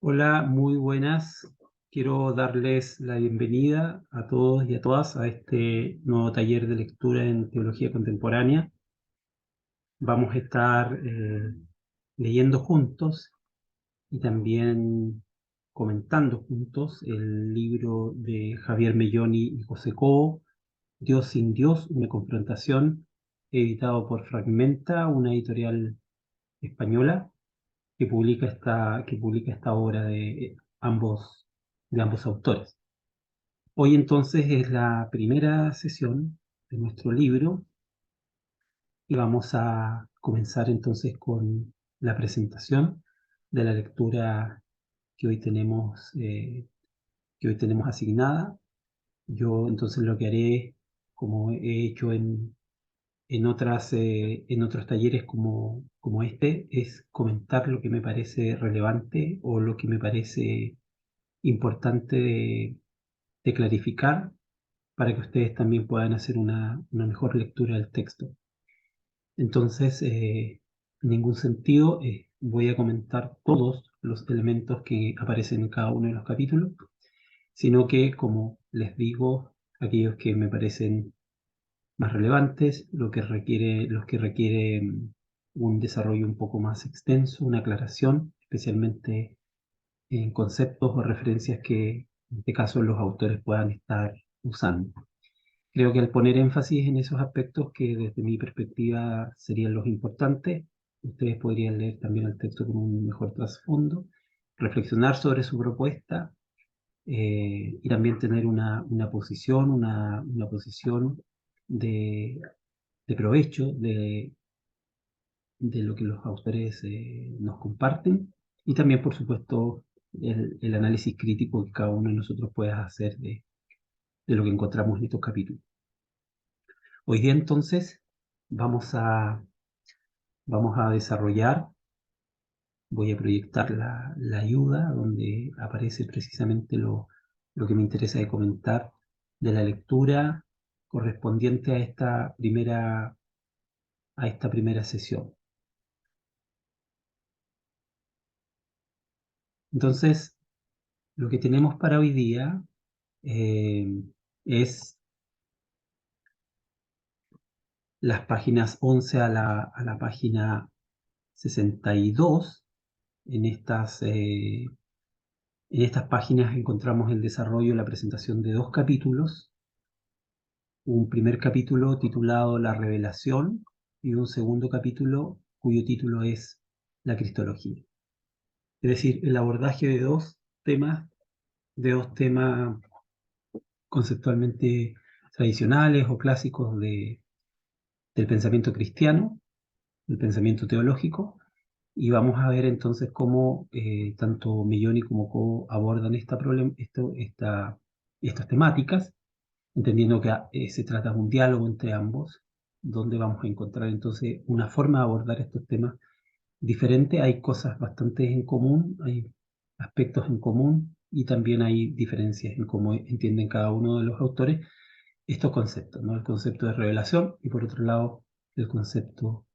Hola, muy buenas. Quiero darles la bienvenida a todos y a todas a este nuevo taller de lectura en teología contemporánea. Vamos a estar leyendo juntos y también comentando juntos el libro de Javier Melloni y José Cobo, Dios sin Dios, una confrontación, editado por Fragmenta, una editorial española que publica esta obra de ambos autores. Hoy entonces es la primera sesión de nuestro libro y vamos a comenzar entonces con la presentación de la lectura que hoy tenemos, eh, que hoy tenemos asignada. Yo entonces lo que haré, como he hecho en otros talleres como este, es comentar lo que me parece relevante o lo que me parece importante de clarificar para que ustedes también puedan hacer una mejor lectura del texto. Entonces, en ningún sentido voy a comentar todos los elementos que aparecen en cada uno de los capítulos, sino que, como les digo, aquellos que me parecen más relevantes, los que requieren un desarrollo un poco más extenso, una aclaración, especialmente en conceptos o referencias que en este caso los autores puedan estar usando. Creo que al poner énfasis en esos aspectos que desde mi perspectiva serían los importantes, ustedes podrían leer también el texto con un mejor trasfondo, reflexionar sobre su propuesta y también tener una posición de, de provecho de lo que los autores nos comparten y también, por supuesto, el análisis crítico que cada uno de nosotros pueda hacer de lo que encontramos en estos capítulos. Hoy día entonces vamos a, vamos a desarrollar, voy a proyectar la ayuda donde aparece precisamente lo que me interesa de comentar de la lectura correspondiente a esta primera sesión. Entonces, lo que tenemos para hoy día es las páginas 11 a la página 62. En estas páginas encontramos el desarrollo y la presentación de dos capítulos, un primer capítulo titulado La Revelación y un segundo capítulo cuyo título es La Cristología. Es decir, el abordaje de dos temas conceptualmente tradicionales o clásicos del pensamiento cristiano, del pensamiento teológico, y vamos a ver entonces cómo tanto Melloni como Cobo abordan estas temáticas, entendiendo que se trata de un diálogo entre ambos, donde vamos a encontrar entonces una forma de abordar estos temas diferente. Hay cosas bastante en común, hay aspectos en común y también hay diferencias en cómo entienden cada uno de los autores estos conceptos, ¿no? El concepto de revelación y por otro lado el concepto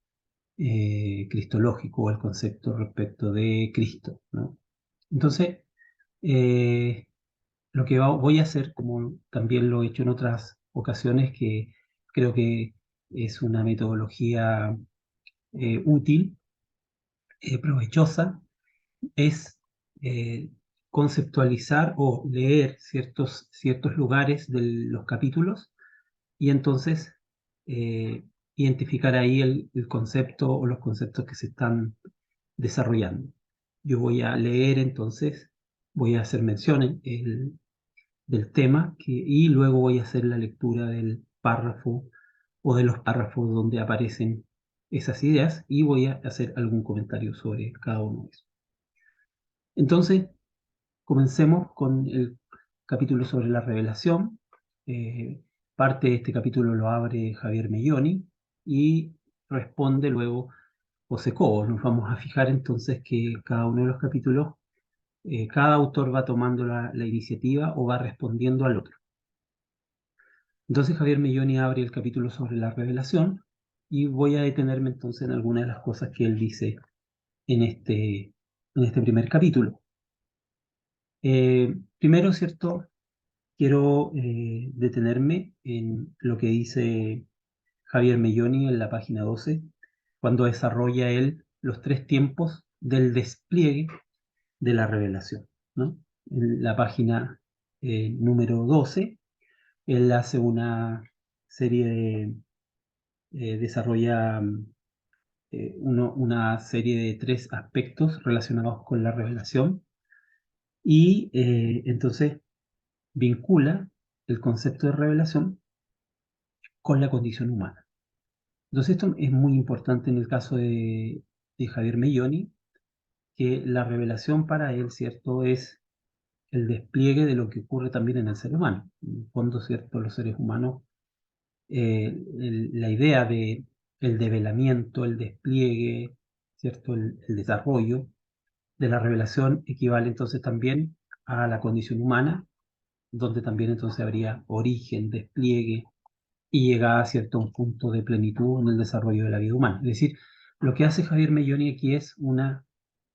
cristológico o el concepto respecto de Cristo, ¿no? Entonces, eh, lo que voy a hacer, como también lo he hecho en otras ocasiones, que creo que es una metodología útil, provechosa, es eh, conceptualizar o leer ciertos lugares de los capítulos y entonces eh, identificar ahí el concepto o los conceptos que se están desarrollando. Yo voy a leer entonces, voy a hacer mención del tema y luego voy a hacer la lectura del párrafo o de los párrafos donde aparecen esas ideas y voy a hacer algún comentario sobre cada uno de esos. Entonces, comencemos con el capítulo sobre la revelación. Eh, Parte de este capítulo lo abre Javier Melloni y responde luego José Cobo. Nos vamos a fijar entonces que cada uno de los capítulos, cada autor va tomando la iniciativa o va respondiendo al otro. Entonces Javier Melloni abre el capítulo sobre la revelación y voy a detenerme entonces en algunas de las cosas que él dice en este primer capítulo. Primero, ¿cierto? Quiero detenerme en lo que dice Javier Melloni en la página 12, cuando desarrolla él los tres tiempos del despliegue de la revelación, ¿no? En la página número 12, él hace una serie de, desarrolla una serie de tres aspectos relacionados con la revelación y entonces vincula el concepto de revelación con la condición humana. Entonces esto es muy importante en el caso de Javier Melloni, que la revelación para él, ¿cierto?, es el despliegue de lo que ocurre también en el ser humano. En el fondo, ¿cierto?, los seres humanos, la idea de el develamiento, el despliegue, ¿cierto?, el desarrollo de la revelación equivale entonces también a la condición humana, donde también entonces habría origen, despliegue y llegada a cierto un punto de plenitud en el desarrollo de la vida humana. Es decir, lo que hace Javier Melloni aquí es una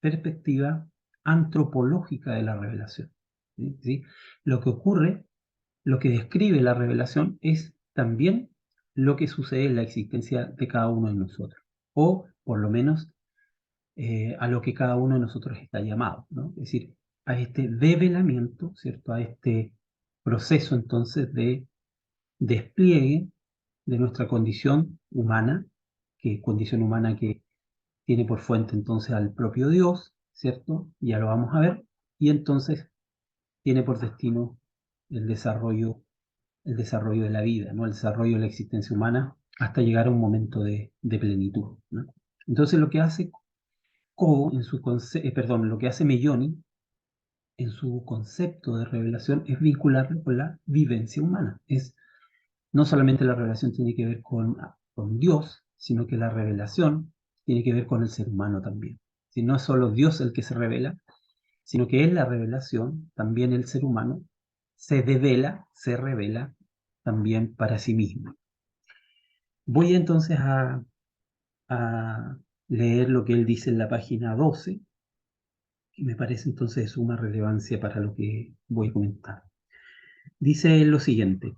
perspectiva antropológica de la revelación. ¿Sí? ¿Sí? Lo que ocurre, lo que describe la revelación es también lo que sucede en la existencia de cada uno de nosotros, o por lo menos a lo que cada uno de nosotros está llamado, ¿no? Es decir, a este develamiento, ¿cierto? A este proceso entonces de despliegue de nuestra condición humana que tiene por fuente entonces al propio Dios, ¿cierto? Ya lo vamos a ver, y entonces tiene por destino el desarrollo de la vida, ¿no? El desarrollo de la existencia humana hasta llegar a un momento de plenitud, ¿no? Entonces lo que hace lo que hace Melloni en su concepto de revelación es vincularlo con la vivencia humana. No solamente la revelación tiene que ver con Dios, sino que la revelación tiene que ver con el ser humano también. Si no es solo Dios el que se revela, sino que en la revelación también el ser humano se revela también para sí mismo. Voy entonces a leer lo que él dice en la página 12, que me parece entonces de suma relevancia para lo que voy a comentar. Dice lo siguiente: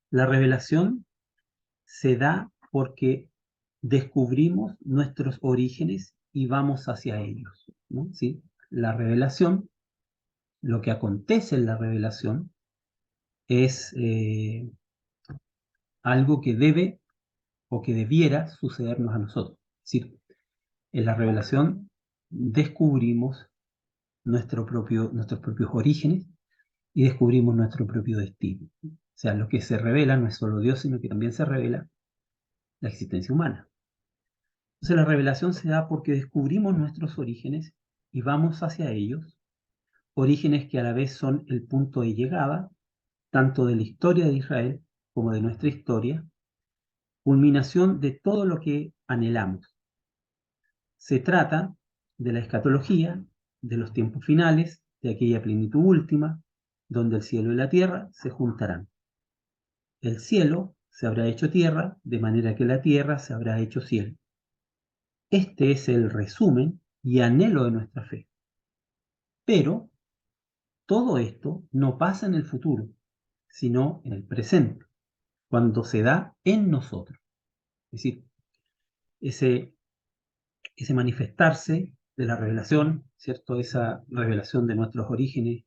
la revelación se da porque descubrimos nuestros orígenes y vamos hacia ellos, ¿no? ¿Sí? La revelación, lo que acontece en la revelación es algo que debe o que debiera sucedernos a nosotros. Es decir, en la revelación descubrimos nuestros propios orígenes y descubrimos nuestro propio destino. O sea, lo que se revela no es solo Dios, sino que también se revela la existencia humana. Entonces la revelación se da porque descubrimos nuestros orígenes y vamos hacia ellos, orígenes que a la vez son el punto de llegada, tanto de la historia de Israel como de nuestra historia, culminación de todo lo que anhelamos. Se trata de la escatología, de los tiempos finales, de aquella plenitud última, donde el cielo y la tierra se juntarán. El cielo se habrá hecho tierra, de manera que la tierra se habrá hecho cielo. Este es el resumen y anhelo de nuestra fe. Pero todo esto no pasa en el futuro, sino en el presente, cuando se da en nosotros. Es decir, ese, ese manifestarse de la revelación, ¿cierto? Esa revelación de nuestros orígenes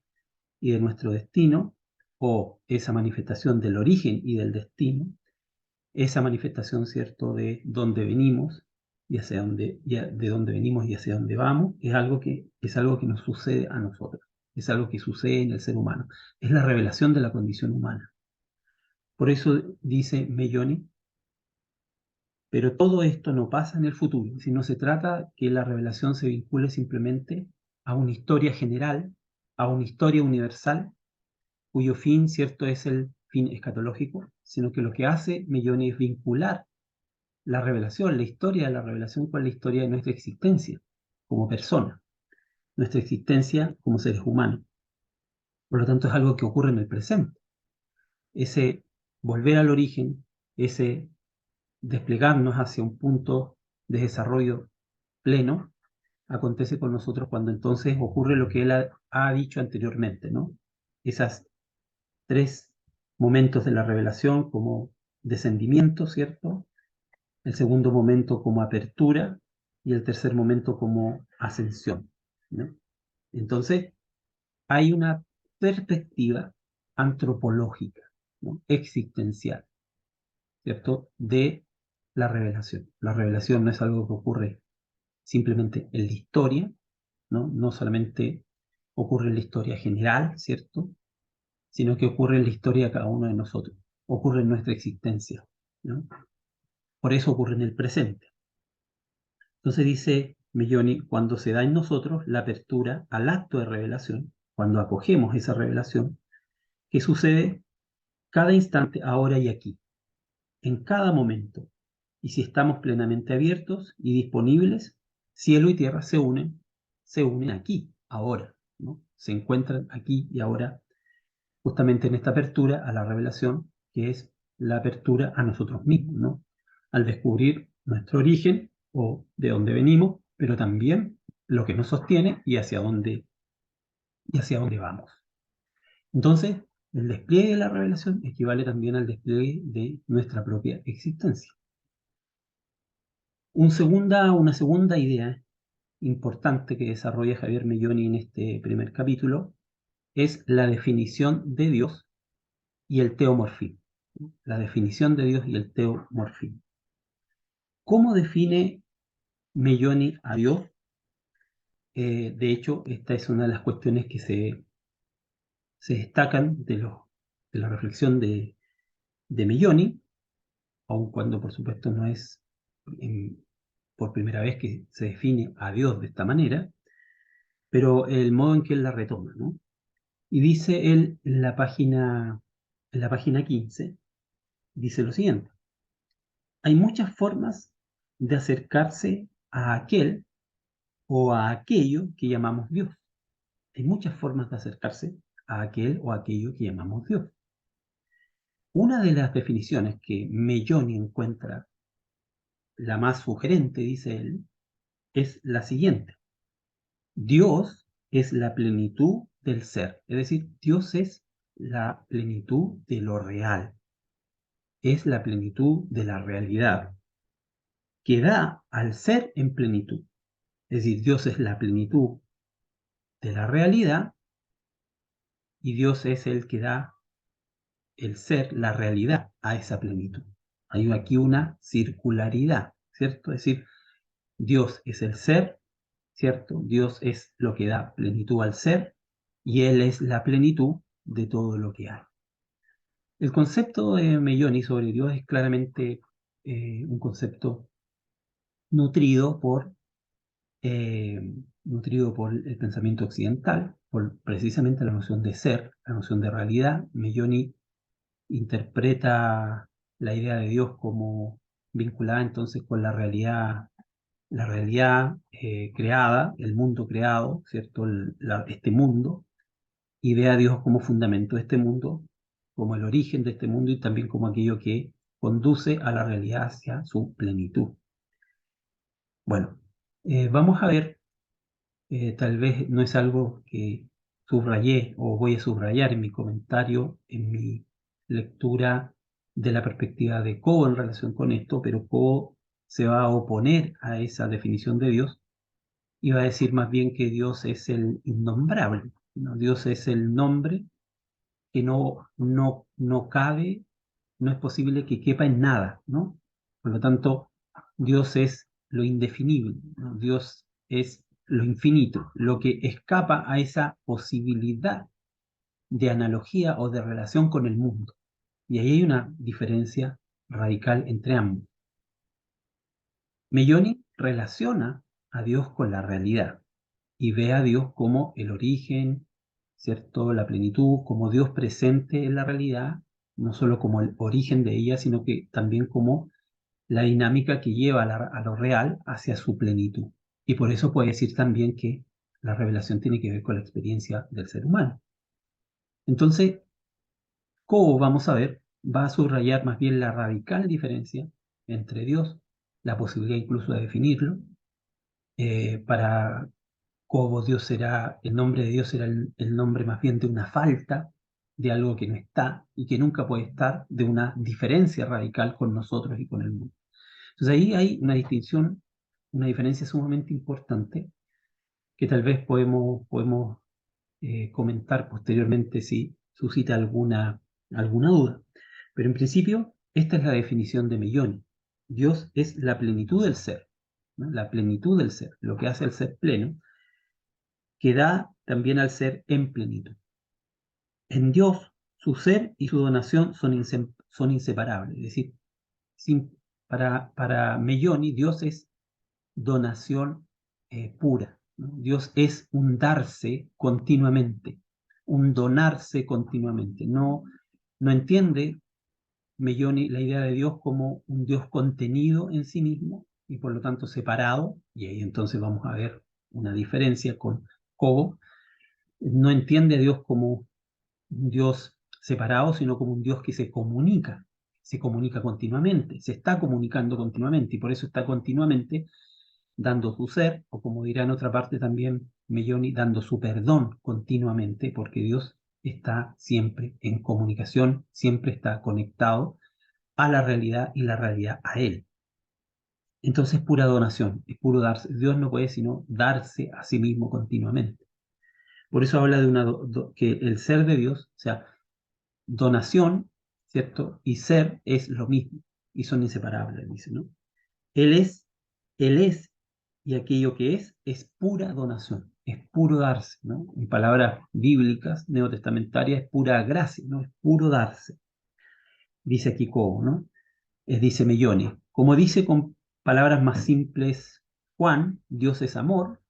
y de nuestro destino, o esa manifestación del origen y del destino, esa manifestación, ¿cierto?, de dónde venimos y de dónde venimos y hacia dónde vamos, es algo que nos sucede a nosotros, es algo que sucede en el ser humano, es la revelación de la condición humana. Por eso dice Melloni, pero todo esto no pasa en el futuro, sino se trata que la revelación se vincule simplemente a una historia general, a una historia universal, cuyo fin, cierto, es el fin escatológico, sino que lo que hace Melloni es vincular la revelación, la historia de la revelación con la historia de nuestra existencia como persona, nuestra existencia como seres humanos. Por lo tanto, es algo que ocurre en el presente. Ese volver al origen, ese desplegarnos hacia un punto de desarrollo pleno, acontece con nosotros cuando entonces ocurre lo que él ha dicho anteriormente, ¿no? Esas tres momentos de la revelación como descendimiento, ¿cierto? El segundo momento como apertura y el tercer momento como ascensión, ¿no? Entonces, hay una perspectiva antropológica, ¿no? Existencial, ¿cierto? De la revelación. La revelación no es algo que ocurre simplemente en la historia, ¿no? No solamente ocurre en la historia general, ¿cierto? Sino que ocurre en la historia de cada uno de nosotros, ocurre en nuestra existencia, ¿no? Por eso ocurre en el presente. Entonces dice Milloni, cuando se da en nosotros la apertura al acto de revelación, cuando acogemos esa revelación, que sucede cada instante, ahora y aquí, en cada momento. Y si estamos plenamente abiertos y disponibles, cielo y tierra se unen aquí, ahora, ¿no? Se encuentran aquí y ahora, justamente en esta apertura a la revelación, que es la apertura a nosotros mismos, ¿no? Al descubrir nuestro origen o de dónde venimos, pero también lo que nos sostiene y hacia dónde vamos. Entonces, el despliegue de la revelación equivale también al despliegue de nuestra propia existencia. Una segunda idea importante que desarrolla Javier Melloni en este primer capítulo es la definición de Dios y el teomorfismo. La definición de Dios y el teomorfismo. ¿Cómo define Melloni a Dios? De hecho, esta es una de las cuestiones que se destacan de la reflexión de Melloni, aun cuando por supuesto no es por primera vez que se define a Dios de esta manera, pero el modo en que él la retoma, ¿no? Y dice él en la página 15, dice lo siguiente: hay muchas formas de acercarse a aquel o a aquello que llamamos Dios. Hay muchas formas de acercarse a aquel o aquello que llamamos Dios. Una de las definiciones que Melloni encuentra la más sugerente, dice él, es la siguiente: Dios es la plenitud del ser, es decir, Dios es la plenitud de lo real, es la plenitud de la realidad, que da al ser en plenitud. Es decir, Dios es la plenitud de la realidad y Dios es el que da el ser, la realidad, a esa plenitud. Hay aquí una circularidad, ¿cierto? Es decir, Dios es el ser, ¿cierto? Dios es lo que da plenitud al ser y Él es la plenitud de todo lo que hay. El concepto de Melloni sobre Dios es claramente un concepto nutrido eh, nutrido por el pensamiento occidental, por precisamente la noción de ser, la noción de realidad. Melloni interpreta la idea de Dios como vinculada entonces con la realidad creada, el mundo creado, ¿cierto? Este mundo, y ve a Dios como fundamento de este mundo, como el origen de este mundo y también como aquello que conduce a la realidad hacia su plenitud. Bueno, vamos a ver, tal vez no es algo que subrayé o voy a subrayar en mi comentario, en mi lectura de la perspectiva de Coe en relación con esto, pero Coe se va a oponer a esa definición de Dios y va a decir más bien que Dios es el innombrable, ¿no? Dios es el nombre que no cabe, no es posible que quepa en nada, ¿no? Por lo tanto, Dios es lo indefinible, ¿no? Dios es lo infinito, lo que escapa a esa posibilidad de analogía o de relación con el mundo. Y ahí hay una diferencia radical entre ambos. Melloni relaciona a Dios con la realidad y ve a Dios como el origen, ¿cierto? La plenitud, como Dios presente en la realidad, no solo como el origen de ella, sino que también como la dinámica que lleva a lo real hacia su plenitud. Y por eso puede decir también que la revelación tiene que ver con la experiencia del ser humano. Entonces, como vamos a ver, va a subrayar más bien la radical diferencia entre Dios, la posibilidad incluso de definirlo, Para Cobo, el nombre de Dios será el nombre más bien de una falta, de algo que no está y que nunca puede estar, de una diferencia radical con nosotros y con el mundo. Entonces ahí hay una distinción, una diferencia sumamente importante que tal vez podemos comentar posteriormente si suscita alguna duda. Pero en principio, esta es la definición de Melloni. Dios es la plenitud del ser, ¿no? La plenitud del ser, lo que hace al ser pleno, que da también al ser en plenitud. En Dios, su ser y su donación son inseparables. Es decir, para Melloni, Dios es donación pura, ¿no? Dios es un darse continuamente, un donarse continuamente. No entiende Melloni la idea de Dios como un Dios contenido en sí mismo y por lo tanto separado, y ahí entonces vamos a ver una diferencia con Cobo. No entiende a Dios como un Dios separado, sino como un Dios que se comunica continuamente, se está comunicando continuamente y por eso está continuamente dando su ser, o como dirá en otra parte también Melloni, dando su perdón continuamente, porque Dios está siempre en comunicación, siempre está conectado a la realidad y la realidad a Él. Entonces es pura donación, es puro darse. Dios no puede sino darse a sí mismo continuamente. Por eso habla de que el ser de Dios, o sea, donación, ¿cierto? Y ser es lo mismo, y son inseparables, dice, ¿no? Él es, Él es, y aquello que es pura donación, es puro darse, ¿no? En palabras bíblicas, neotestamentarias, es pura gracia, ¿no? Es puro darse, dice aquí Cobo, ¿no? Dice Melloni. Como dice con palabras más simples Juan, Dios es amor,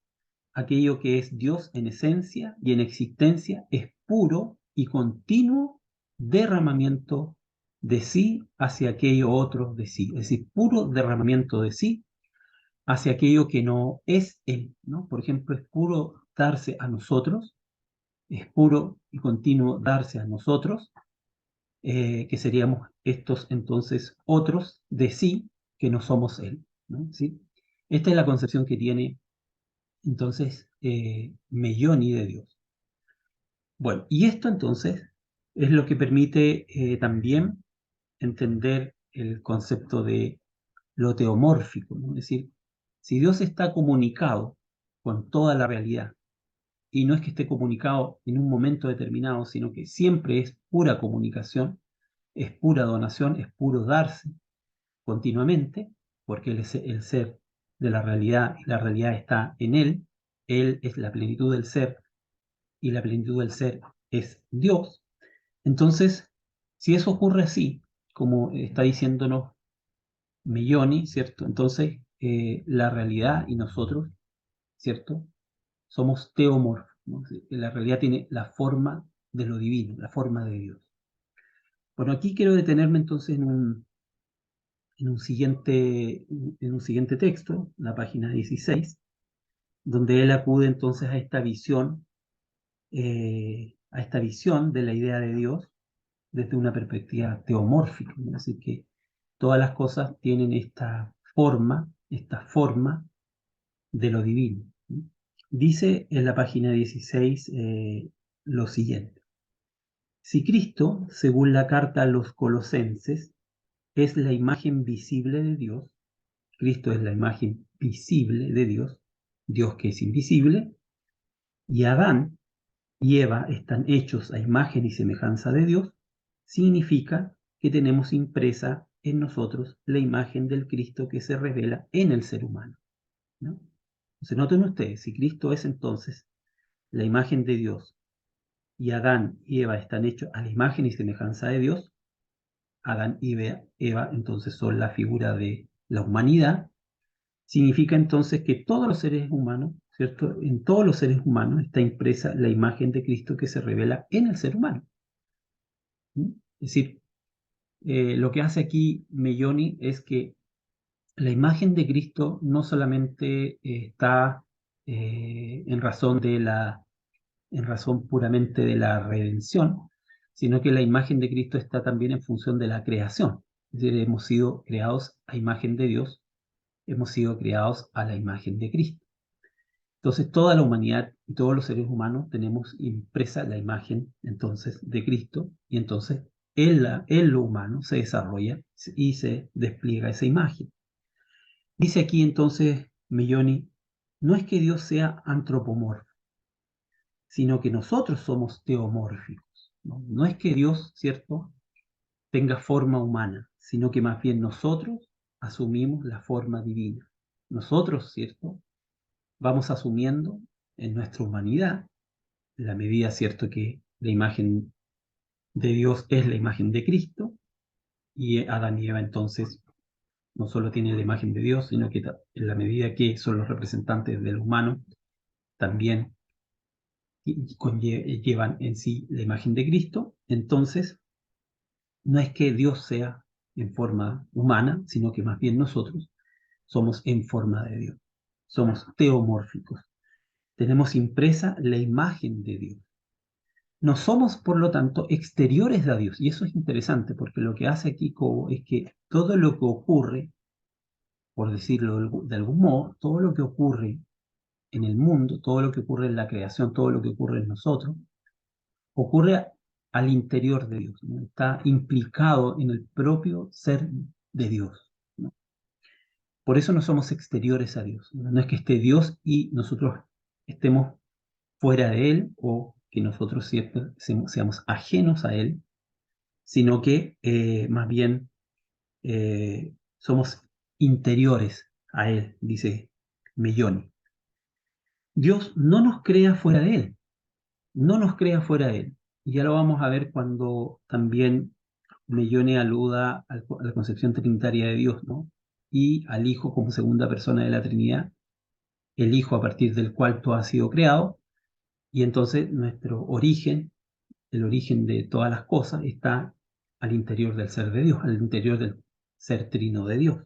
aquello que es Dios en esencia y en existencia es puro y continuo derramamiento de sí hacia aquello otro de sí, es decir, puro derramamiento de sí hacia aquello que no es Él, ¿no? Por ejemplo, es puro darse a nosotros, es puro y continuo darse a nosotros, que seríamos estos entonces otros de sí, que no somos Él, ¿no? ¿Sí? Esta es la concepción que tiene entonces Melloni de Dios. Bueno, y esto entonces es lo que permite también entender el concepto de lo teomórfico, ¿no? Es decir, si Dios está comunicado con toda la realidad, y no es que esté comunicado en un momento determinado, sino que siempre es pura comunicación, es pura donación, es puro darse continuamente, porque Él es el ser de la realidad y la realidad está en Él es la plenitud del ser y la plenitud del ser es Dios. Entonces, si eso ocurre así, como está diciéndonos Melloni, ¿cierto? Entonces, la realidad y nosotros, ¿cierto? Somos teomorfos, ¿no? La realidad tiene la forma de lo divino, la forma de Dios. Bueno, aquí quiero detenerme entonces en un siguiente texto, la página 16, donde él acude entonces a esta visión de la idea de Dios desde una perspectiva teomórfica, ¿no? Así que todas las cosas tienen esta forma de lo divino, ¿no? Dice en la página 16 lo siguiente. Si Cristo, según la carta a los Colosenses, es la imagen visible de Dios, Cristo es la imagen visible de Dios, Dios que es invisible, y Adán y Eva están hechos a imagen y semejanza de Dios, significa que tenemos impresa en nosotros la imagen del Cristo que se revela en el ser humano, ¿no? Entonces noten ustedes, si Cristo es entonces la imagen de Dios y Adán y Eva están hechos a la imagen y semejanza de Dios, Adán y Eva entonces son la figura de la humanidad, significa entonces que todos los seres humanos, ¿cierto? En todos los seres humanos está impresa la imagen de Cristo que se revela en el ser humano. ¿Mm? Es decir, lo que hace aquí Melloni es que la imagen de Cristo no solamente está en razón en razón puramente de la redención, sino que la imagen de Cristo está también en función de la creación. Es decir, hemos sido creados a imagen de Dios, hemos sido creados a la imagen de Cristo. Entonces, toda la humanidad y todos los seres humanos tenemos impresa la imagen entonces de Cristo, y entonces en lo humano se desarrolla y se despliega esa imagen. Dice aquí entonces Milloni, no es que Dios sea antropomorfo, sino que nosotros somos teomórficos. No es que Dios, ¿cierto?, tenga forma humana, sino que más bien nosotros asumimos la forma divina. Nosotros, ¿cierto?, vamos asumiendo en nuestra humanidad, en la medida, ¿cierto?, que la imagen de Dios es la imagen de Cristo, y Adán y Eva entonces no solo tienen la imagen de Dios, sino que en la medida que son los representantes del humano, también llevan en sí la imagen de Cristo. Entonces, no es que Dios sea en forma humana, sino que más bien nosotros somos en forma de Dios. Somos teomórficos. Tenemos impresa la imagen de Dios. No somos, por lo tanto, exteriores a Dios. Y eso es interesante, porque lo que hace aquí Cobo es que todo lo que ocurre, por decirlo de algún modo, todo lo que ocurre en el mundo, todo lo que ocurre en la creación, todo lo que ocurre en nosotros, ocurre al interior de Dios, ¿no? Está implicado en el propio ser de Dios, ¿no? Por eso no somos exteriores a Dios, ¿no? No es que esté Dios y nosotros estemos fuera de Él, o que nosotros seamos ajenos a Él, sino que más bien somos interiores a Él, dice Melloni. Dios no nos crea fuera de Él, no nos crea fuera de Él. Y ya lo vamos a ver cuando también Melloni aluda a la concepción trinitaria de Dios, ¿no? Y al Hijo como segunda persona de la Trinidad, el Hijo a partir del cual todo ha sido creado, y entonces nuestro origen, el origen de todas las cosas, está al interior del ser de Dios, al interior del ser trino de Dios.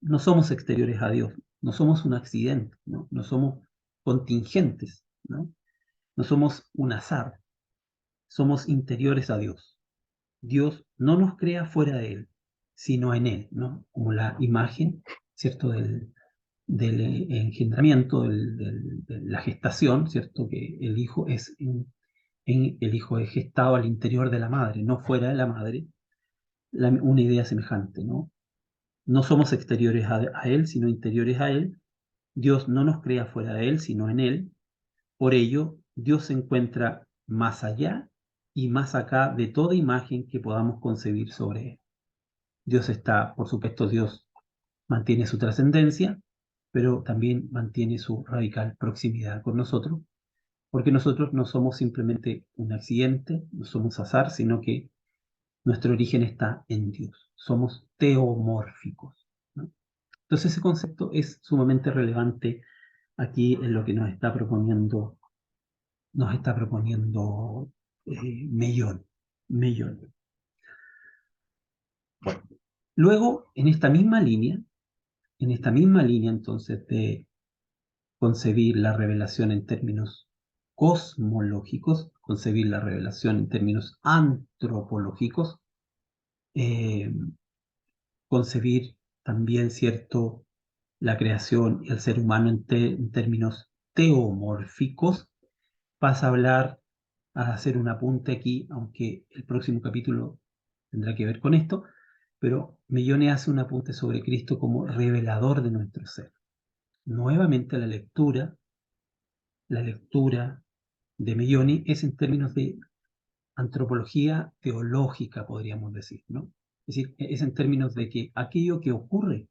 No somos exteriores a Dios, no somos un accidente, ¿no? No somos contingentes, ¿no? No somos un azar, somos interiores a Dios. Dios no nos crea fuera de Él, sino en Él, ¿no? Como la imagen, ¿cierto?, del engendramiento, de la gestación, ¿cierto?, que el Hijo el Hijo es gestado al interior de la madre, no fuera de la madre, una idea semejante, ¿no? No somos exteriores a Él, sino interiores a Él. Dios no nos crea fuera de Él, sino en Él. Por ello, Dios se encuentra más allá y más acá de toda imagen que podamos concebir sobre Él. Dios está, por supuesto, Dios mantiene su trascendencia, pero también mantiene su radical proximidad con nosotros, porque nosotros no somos simplemente un accidente, no somos azar, sino que nuestro origen está en Dios. Somos teomórficos, ¿no? Entonces ese concepto es sumamente relevante aquí en lo que nos está proponiendo Mellon. Bueno, luego, en esta misma línea entonces de concebir la revelación en términos cosmológicos, concebir la revelación en términos antropológicos, eh, concebir también, ¿cierto?, la creación y el ser humano en términos teomórficos, pasa a hablar, a hacer un apunte aquí, aunque el próximo capítulo tendrá que ver con esto, pero Mellone hace un apunte sobre Cristo como revelador de nuestro ser. Nuevamente la lectura de Melloni es en términos de antropología teológica, podríamos decir, ¿no? Es decir, es en términos de que aquello que ocurre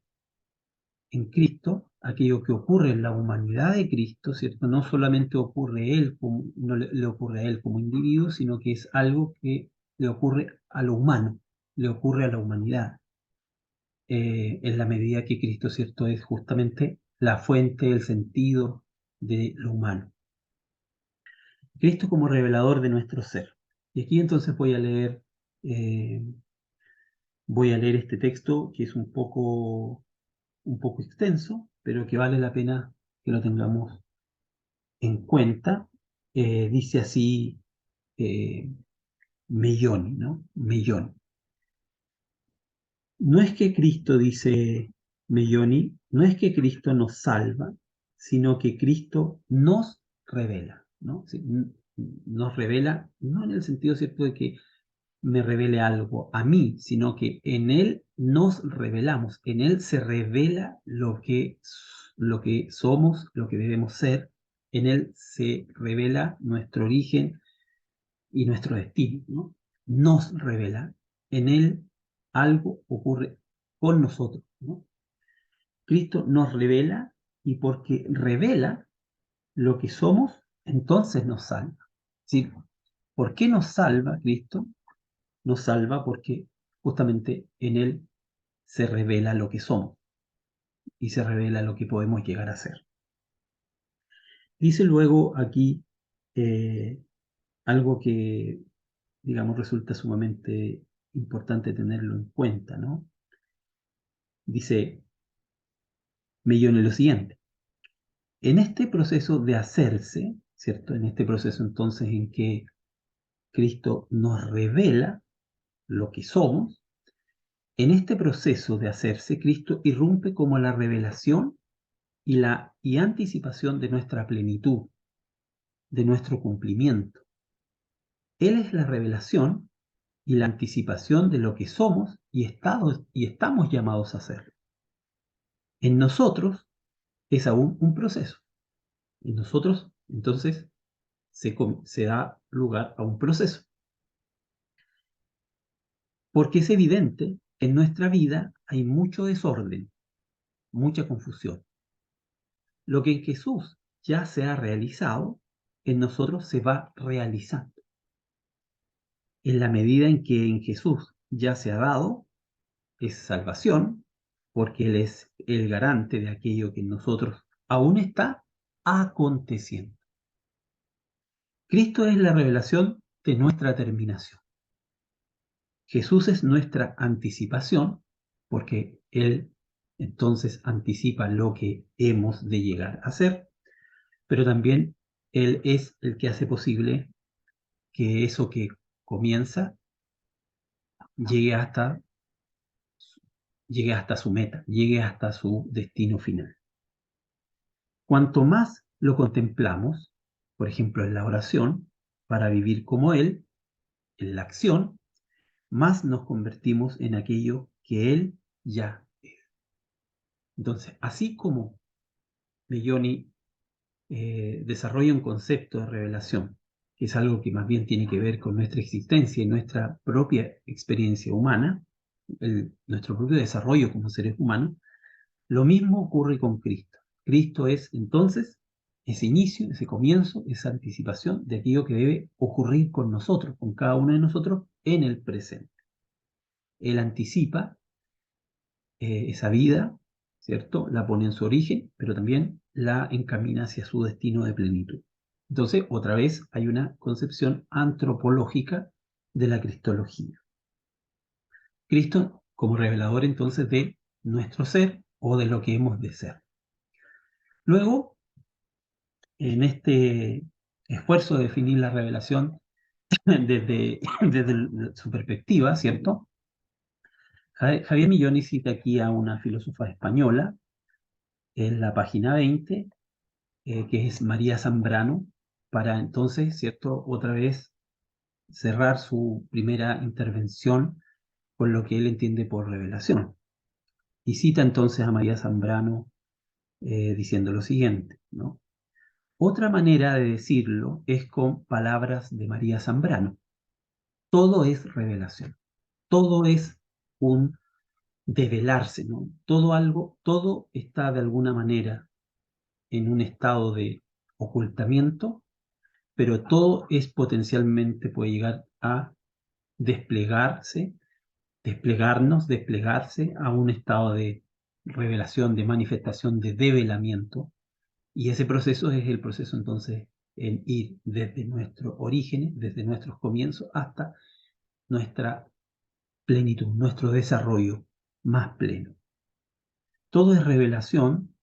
en Cristo, aquello que ocurre en la humanidad de Cristo, ¿cierto? No solamente no le ocurre a Él como individuo, sino que es algo que le ocurre a lo humano, le ocurre a la humanidad, en la medida que Cristo, ¿cierto?, es justamente la fuente, el sentido de lo humano. Cristo como revelador de nuestro ser. Y aquí entonces eh, voy a leer este texto que es un poco extenso, pero que vale la pena que lo tengamos en cuenta. Dice así eh, Melloni, ¿no? Melloni. No es que Cristo, dice Melloni, no es que Cristo nos salva, sino que Cristo nos revela, ¿no? Sí, nos revela, no en el sentido cierto de que me revele algo a mí, sino que en Él nos revelamos, en Él se revela lo que somos, lo que debemos ser, en Él se revela nuestro origen y nuestro destino, ¿no? Nos revela, en Él algo ocurre con nosotros, ¿no? Cristo nos revela y porque revela lo que somos, entonces nos salva. ¿Sí? ¿Por qué nos salva Cristo? Nos salva porque justamente en Él se revela lo que somos y se revela lo que podemos llegar a ser. Dice luego aquí algo que, digamos, resulta sumamente importante tenerlo en cuenta, ¿no? Dice Mellone lo siguiente: en este proceso de hacerse, ¿cierto? En este proceso entonces en que Cristo nos revela lo que somos, en este proceso de hacerse, Cristo irrumpe como la revelación y anticipación de nuestra plenitud, de nuestro cumplimiento. Él es la revelación y la anticipación de lo que somos y estamos llamados a ser. En nosotros es aún un proceso. En nosotros, entonces, se da lugar a un proceso. Porque es evidente que en nuestra vida hay mucho desorden, mucha confusión. Lo que en Jesús ya se ha realizado, en nosotros se va realizando. En la medida en que en Jesús ya se ha dado, es salvación, porque Él es el garante de aquello que en nosotros aún está aconteciendo. Cristo es la revelación de nuestra terminación. Jesús es nuestra anticipación, porque Él entonces anticipa lo que hemos de llegar a ser, pero también Él es el que hace posible que eso que comienza llegue hasta, llegue hasta su meta, llegue hasta su destino final. Cuanto más lo contemplamos, por ejemplo en la oración, para vivir como Él, en la acción, más nos convertimos en aquello que Él ya es. Entonces, así como Melloni desarrolla un concepto de revelación, que es algo que más bien tiene que ver con nuestra existencia y nuestra propia experiencia humana, nuestro propio desarrollo como seres humanos, lo mismo ocurre con Cristo. Cristo es entonces ese inicio, ese comienzo, esa anticipación de aquello que debe ocurrir con nosotros, con cada uno de nosotros en el presente. Él anticipa esa vida, ¿cierto? La pone en su origen, pero también la encamina hacia su destino de plenitud. Entonces, otra vez hay una concepción antropológica de la cristología. Cristo como revelador entonces de nuestro ser o de lo que hemos de ser. Luego, en este esfuerzo de definir la revelación desde su perspectiva, ¿cierto? Javier Milloni cita aquí a una filósofa española en la página 20, que es María Zambrano, para entonces, ¿cierto?, otra vez cerrar su primera intervención con lo que él entiende por revelación. Y cita entonces a María Zambrano diciendo lo siguiente, ¿no? Otra manera de decirlo es con palabras de María Zambrano. Todo es revelación, todo es un develarse, ¿no? Todo está de alguna manera en un estado de ocultamiento, pero todo es potencialmente, puede llegar a desplegarse, desplegarse a un estado de revelación, de manifestación, de develamiento, y ese proceso es el proceso entonces en ir desde nuestro origen, desde nuestros comienzos, hasta nuestra plenitud, nuestro desarrollo más pleno. Todo es revelación,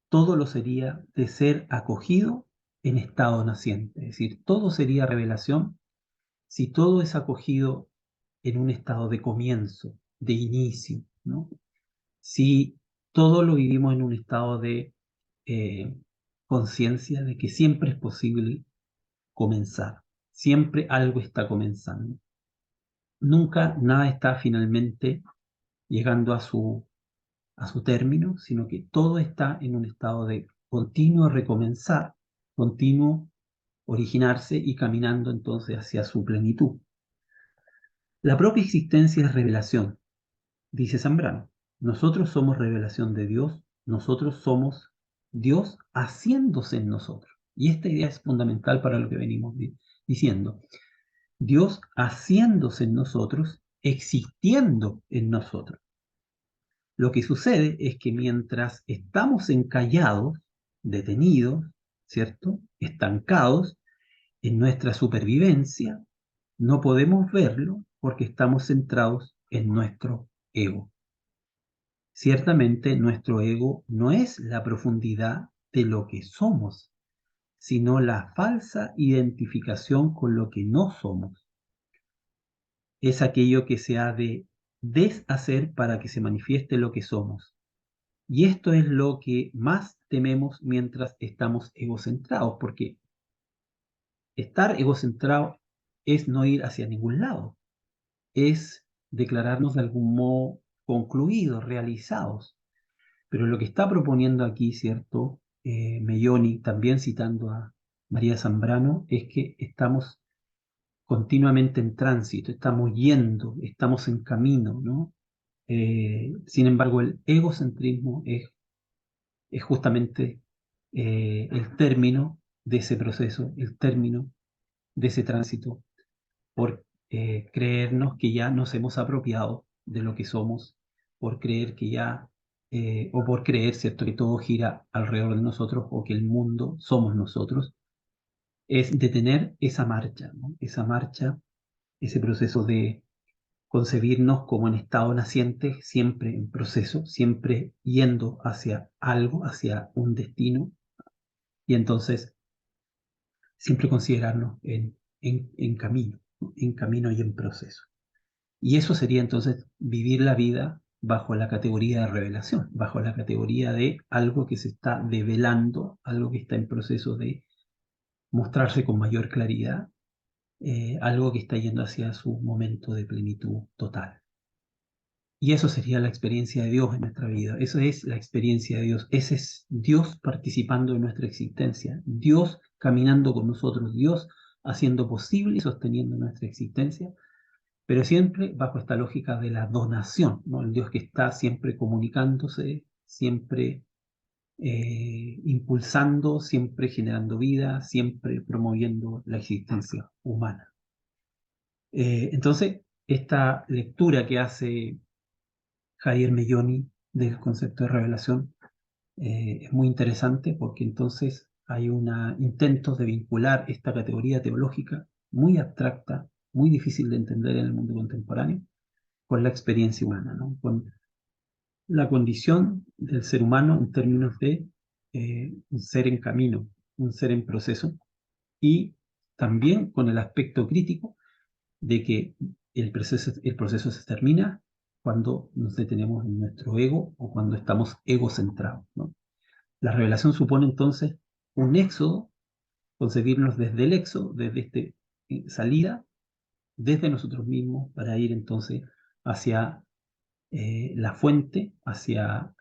todo lo sería de ser acogido en estado naciente. Es decir, todo sería revelación si todo es acogido en un estado de comienzo, de inicio, ¿no? Si todo lo vivimos en un estado de conciencia de que siempre es posible comenzar. Siempre algo está comenzando. Nunca nada está finalmente llegando a su término, sino que todo está en un estado de continuo recomenzar, continuo originarse y caminando entonces hacia su plenitud. La propia existencia es revelación, dice Zambrano. Nosotros somos revelación de Dios, nosotros somos Dios haciéndose en nosotros. Y esta idea es fundamental para lo que venimos diciendo. Dios haciéndose en nosotros, existiendo en nosotros. Lo que sucede es que mientras estamos encallados, detenidos, ¿cierto? Estancados en nuestra supervivencia, no podemos verlo porque estamos centrados en nuestro ego. Ciertamente nuestro ego no es la profundidad de lo que somos, sino la falsa identificación con lo que no somos. Es aquello que se ha de deshacer para que se manifieste lo que somos. Y esto es lo que más tememos mientras estamos egocentrados, porque estar egocentrado es no ir hacia ningún lado, es declararnos de algún modo concluidos, realizados. Pero lo que está proponiendo aquí, ¿cierto? Melloni, también citando a María Zambrano, es que estamos continuamente en tránsito, estamos yendo, estamos en camino, ¿no? Sin embargo, el egocentrismo es justamente el término de ese proceso, el término de ese tránsito, por creernos que ya nos hemos apropiado de lo que somos, por creer que ya, o por creer, ¿cierto?, que todo gira alrededor de nosotros o que el mundo somos nosotros, es detener esa marcha, ¿no? Esa marcha, ese proceso de concebirnos como en estado naciente, siempre en proceso, siempre yendo hacia algo, hacia un destino, y entonces siempre considerarnos en camino, ¿no? En camino y en proceso. Y eso sería entonces vivir la vida bajo la categoría de revelación, bajo la categoría de algo que se está develando, algo que está en proceso de mostrarse con mayor claridad, algo que está yendo hacia su momento de plenitud total. Y eso sería la experiencia de Dios en nuestra vida. Eso es la experiencia de Dios. Ese es Dios participando en nuestra existencia. Dios caminando con nosotros. Dios haciendo posible y sosteniendo nuestra existencia. Pero siempre bajo esta lógica de la donación, ¿no? El Dios que está siempre comunicándose, siempre impulsando, siempre generando vida, siempre promoviendo la existencia humana. Entonces, esta lectura que hace Javier Melloni del concepto de revelación es muy interesante porque entonces hay intentos de vincular esta categoría teológica muy abstracta, muy difícil de entender en el mundo contemporáneo, con la experiencia humana, ¿no? Con la condición del ser humano en términos de un ser en camino, un ser en proceso, y también con el aspecto crítico de que el proceso se termina cuando nos detenemos en nuestro ego o cuando estamos egocentrados, ¿no? La revelación supone entonces un éxodo, concebirnos desde el éxodo, desde esta salida, desde nosotros mismos, para ir entonces hacia la fuente, hacia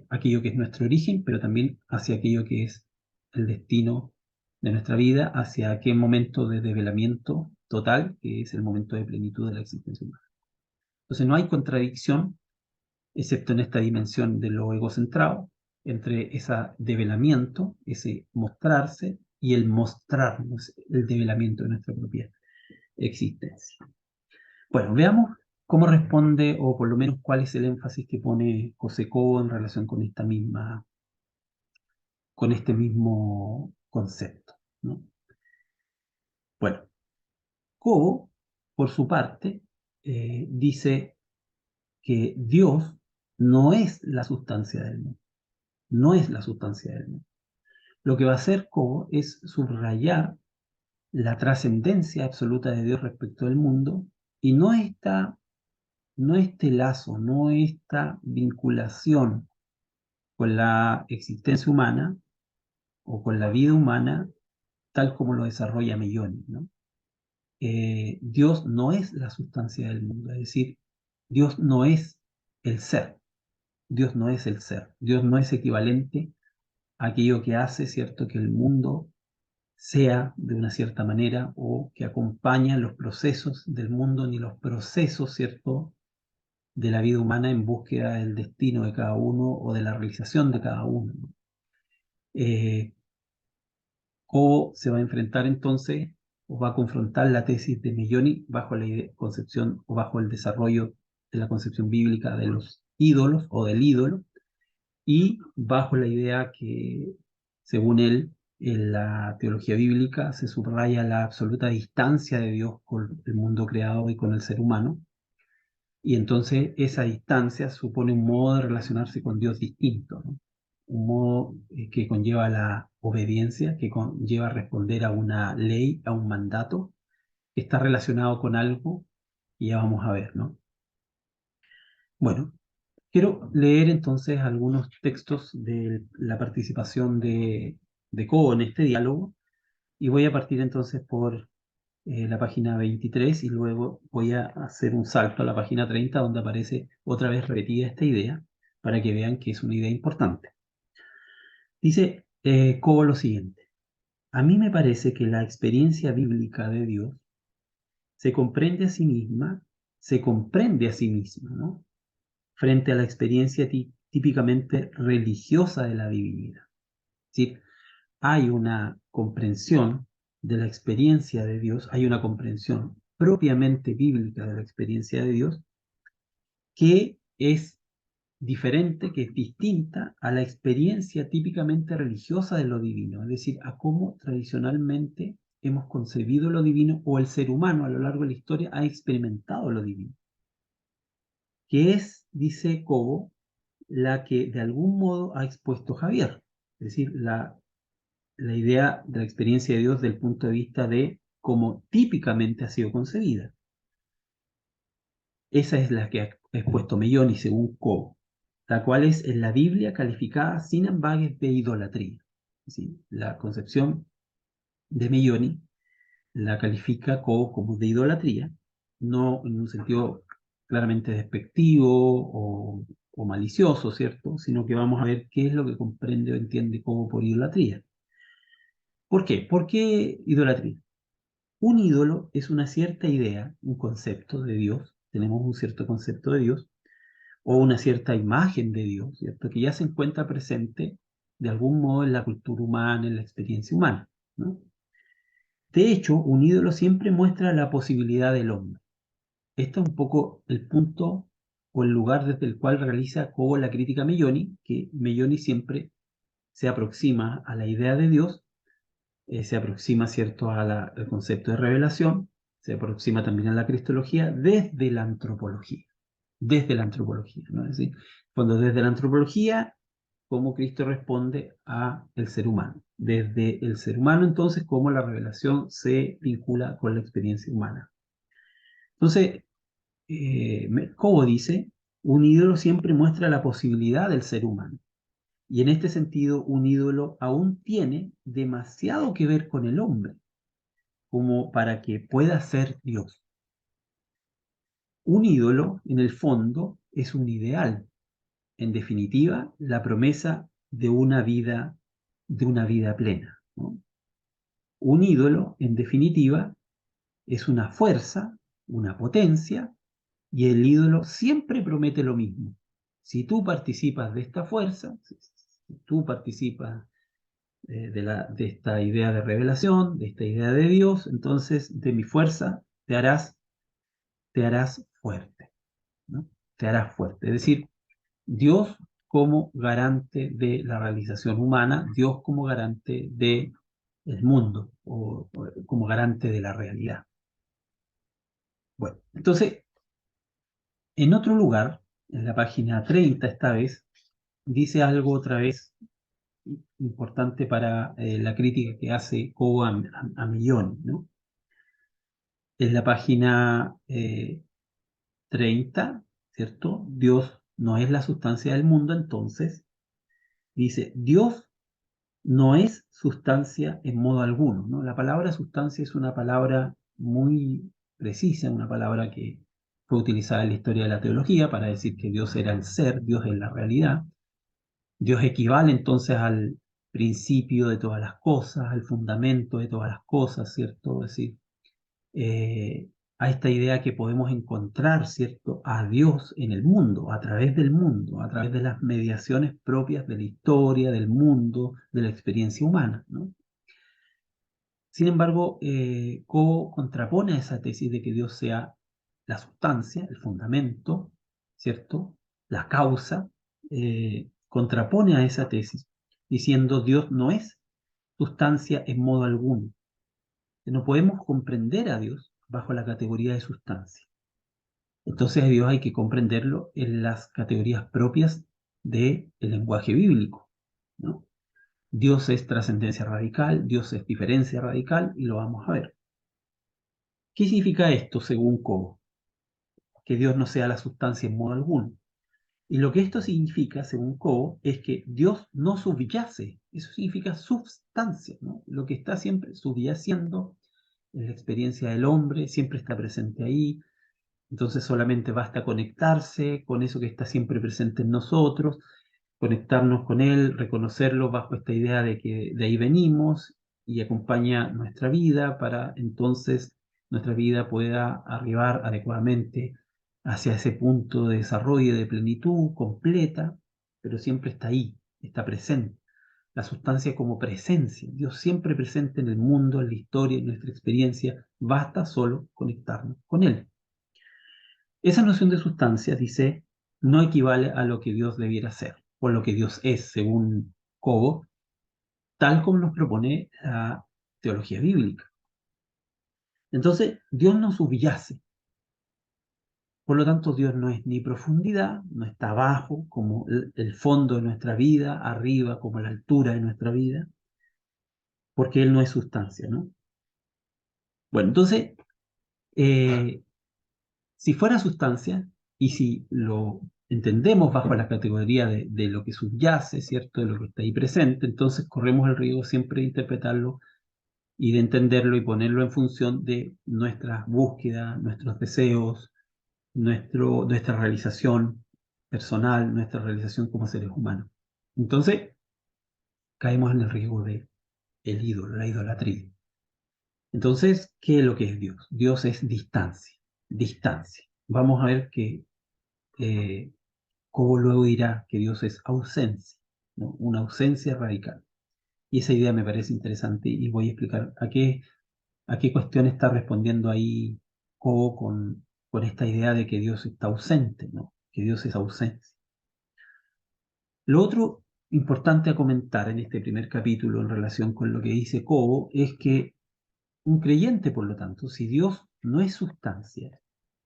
aquello que es nuestro origen, pero también hacia aquello que es el destino de nuestra vida, hacia aquel momento de develamiento total, que es el momento de plenitud de la existencia humana. Entonces no hay contradicción, excepto en esta dimensión de lo egocentrado, entre ese develamiento, ese mostrarse, y el mostrarnos, el develamiento de nuestra propia existencia. Bueno, veamos cómo responde, o por lo menos cuál es el énfasis que pone José Cobo en relación con con este mismo concepto, ¿no? Bueno, Cobo, por su parte, dice que Dios no es la sustancia del mundo, no es la sustancia del mundo. Lo que va a hacer Cobo es subrayar la trascendencia absoluta de Dios respecto del mundo y no este lazo, no esta vinculación con la existencia humana, o con la vida humana tal como lo desarrolla Melloni, ¿no? Dios no es la sustancia del mundo, es decir, Dios no es el ser, Dios no es el ser, Dios no es equivalente a aquello que hace, ¿cierto?, que el mundo sea de una cierta manera o que acompaña los procesos del mundo ni los procesos, ¿cierto?, de la vida humana en búsqueda del destino de cada uno o de la realización de cada uno. Eh, o se va a enfrentar entonces o va a confrontar la tesis de Melloni bajo la concepción o bajo el desarrollo de la concepción bíblica de los ídolos o del ídolo y bajo la idea que, según él, en la teología bíblica se subraya la absoluta distancia de Dios con el mundo creado y con el ser humano, y entonces esa distancia supone un modo de relacionarse con Dios distinto, ¿no? Un modo que conlleva la obediencia, que conlleva responder a una ley, a un mandato, que está relacionado con algo, y ya vamos a ver, ¿no? Bueno, quiero leer entonces algunos textos de la participación de Cobo en este diálogo, y voy a partir entonces por la página 23 y luego voy a hacer un salto a la página 30 donde aparece otra vez repetida esta idea para que vean que es una idea importante. Dice Cobo lo siguiente: a mí me parece que la experiencia bíblica de Dios se comprende a sí misma, se comprende a sí misma, ¿no?, frente a la experiencia típicamente religiosa de la divinidad. Es decir, hay una comprensión de la experiencia de Dios, hay una comprensión propiamente bíblica de la experiencia de Dios que es diferente, que es distinta a la experiencia típicamente religiosa de lo divino, es decir, a cómo tradicionalmente hemos concebido lo divino o el ser humano a lo largo de la historia ha experimentado lo divino, que es, dice Cobo, la que de algún modo ha expuesto Javier, es decir, la idea de la experiencia de Dios desde el punto de vista de cómo típicamente ha sido concebida. Esa es la que ha expuesto Melloni según Cobo, la cual es en la Biblia calificada sin embargo de idolatría. ¿Sí? La concepción de Melloni la califica Cobo como de idolatría, no en un sentido claramente despectivo o malicioso, ¿cierto? Sino que vamos a ver qué es lo que comprende o entiende Cobo por idolatría. ¿Por qué? ¿Por qué idolatría? Un ídolo es una cierta idea, un concepto de Dios, tenemos un cierto concepto de Dios, o una cierta imagen de Dios, ¿cierto?, que ya se encuentra presente de algún modo en la cultura humana, en la experiencia humana, ¿no? De hecho, un ídolo siempre muestra la posibilidad del hombre. Este es un poco el punto o el lugar desde el cual realiza Cobo la crítica a Melloni, que Melloni siempre se aproxima a la idea de Dios, se aproxima, ¿cierto?, al concepto de revelación, se aproxima también a la cristología desde la antropología, ¿no? Es decir, cuando desde la antropología, cómo Cristo responde a el ser humano. Desde el ser humano, entonces, cómo la revelación se vincula con la experiencia humana. Entonces, Cobo dice, un ídolo siempre muestra la posibilidad del ser humano. Y en este sentido, un ídolo aún tiene demasiado que ver con el hombre, como para que pueda ser Dios. Un ídolo, en el fondo, es un ideal. En definitiva, la promesa de una vida plena, ¿no? Un ídolo, en definitiva, es una fuerza, una potencia, y el ídolo siempre promete lo mismo. Si tú participas de esta fuerza, si tú participas de esta idea de revelación, de esta idea de Dios, entonces de mi fuerza te harás fuerte, ¿no? Te harás fuerte. Es decir, Dios como garante de la realización humana, Dios como garante del mundo o como garante de la realidad. Bueno, entonces, en otro lugar, en la página 30 esta vez, dice algo otra vez importante para la crítica que hace Cobo a Milloni, ¿no? En la página 30, ¿cierto? Dios no es la sustancia del mundo, entonces dice, Dios no es sustancia en modo alguno, ¿no? La palabra sustancia es una palabra muy precisa, una palabra que fue utilizada en la historia de la teología para decir que Dios era el ser, Dios es la realidad. Dios equivale entonces al principio de todas las cosas, al fundamento de todas las cosas, ¿cierto? Es decir, eh, a esta idea que podemos encontrar, ¿cierto?, a Dios en el mundo, a través del mundo, a través de las mediaciones propias de la historia, del mundo, de la experiencia humana, ¿no? Sin embargo, Coe contrapone a esa tesis de que Dios sea la sustancia, el fundamento, ¿cierto?, la causa, contrapone a esa tesis diciendo Dios no es sustancia en modo alguno. No podemos comprender a Dios bajo la categoría de sustancia. Entonces a Dios hay que comprenderlo en las categorías propias del lenguaje bíblico, ¿no? Dios es trascendencia radical, Dios es diferencia radical, y lo vamos a ver. ¿Qué significa esto según Coe? Que Dios no sea la sustancia en modo alguno. Y lo que esto significa, según Coe, es que Dios no subyace. Eso significa substancia, ¿no? Lo que está siempre subyaciendo en la experiencia del hombre, siempre está presente ahí. Entonces solamente basta conectarse con eso que está siempre presente en nosotros, conectarnos con Él, reconocerlo bajo esta idea de que de ahí venimos y acompaña nuestra vida para entonces nuestra vida pueda arribar adecuadamente hacia ese punto de desarrollo y de plenitud completa, pero siempre está ahí, está presente. La sustancia como presencia, Dios siempre presente en el mundo, en la historia, en nuestra experiencia, basta solo conectarnos con Él. Esa noción de sustancia, dice, no equivale a lo que Dios debiera ser, o lo que Dios es, según Coe, tal como nos propone la teología bíblica. Entonces, Dios no subyace. Por lo tanto, Dios no es ni profundidad, no está abajo como el fondo de nuestra vida, arriba como la altura de nuestra vida, porque Él no es sustancia, ¿no? Bueno, entonces, eh, si fuera sustancia, y si lo entendemos bajo la categoría de lo que subyace, ¿cierto? De lo que está ahí presente, entonces corremos el riesgo siempre de interpretarlo y de entenderlo y ponerlo en función de nuestras búsquedas, nuestros deseos, nuestra realización personal, nuestra realización como seres humanos. Entonces, caemos en el riesgo de el ídolo, la idolatría. Entonces, ¿qué es lo que es Dios? Dios es distancia, distancia. Vamos a ver que Cobo luego dirá que Dios es ausencia, ¿no? Una ausencia radical. Y esa idea me parece interesante y voy a explicar a qué cuestión está respondiendo ahí Cobo con esta idea de que Dios está ausente, ¿no? Que Dios es ausencia. Lo otro importante a comentar en este primer capítulo en relación con lo que dice Cobo es que un creyente, por lo tanto, si Dios no es sustancia,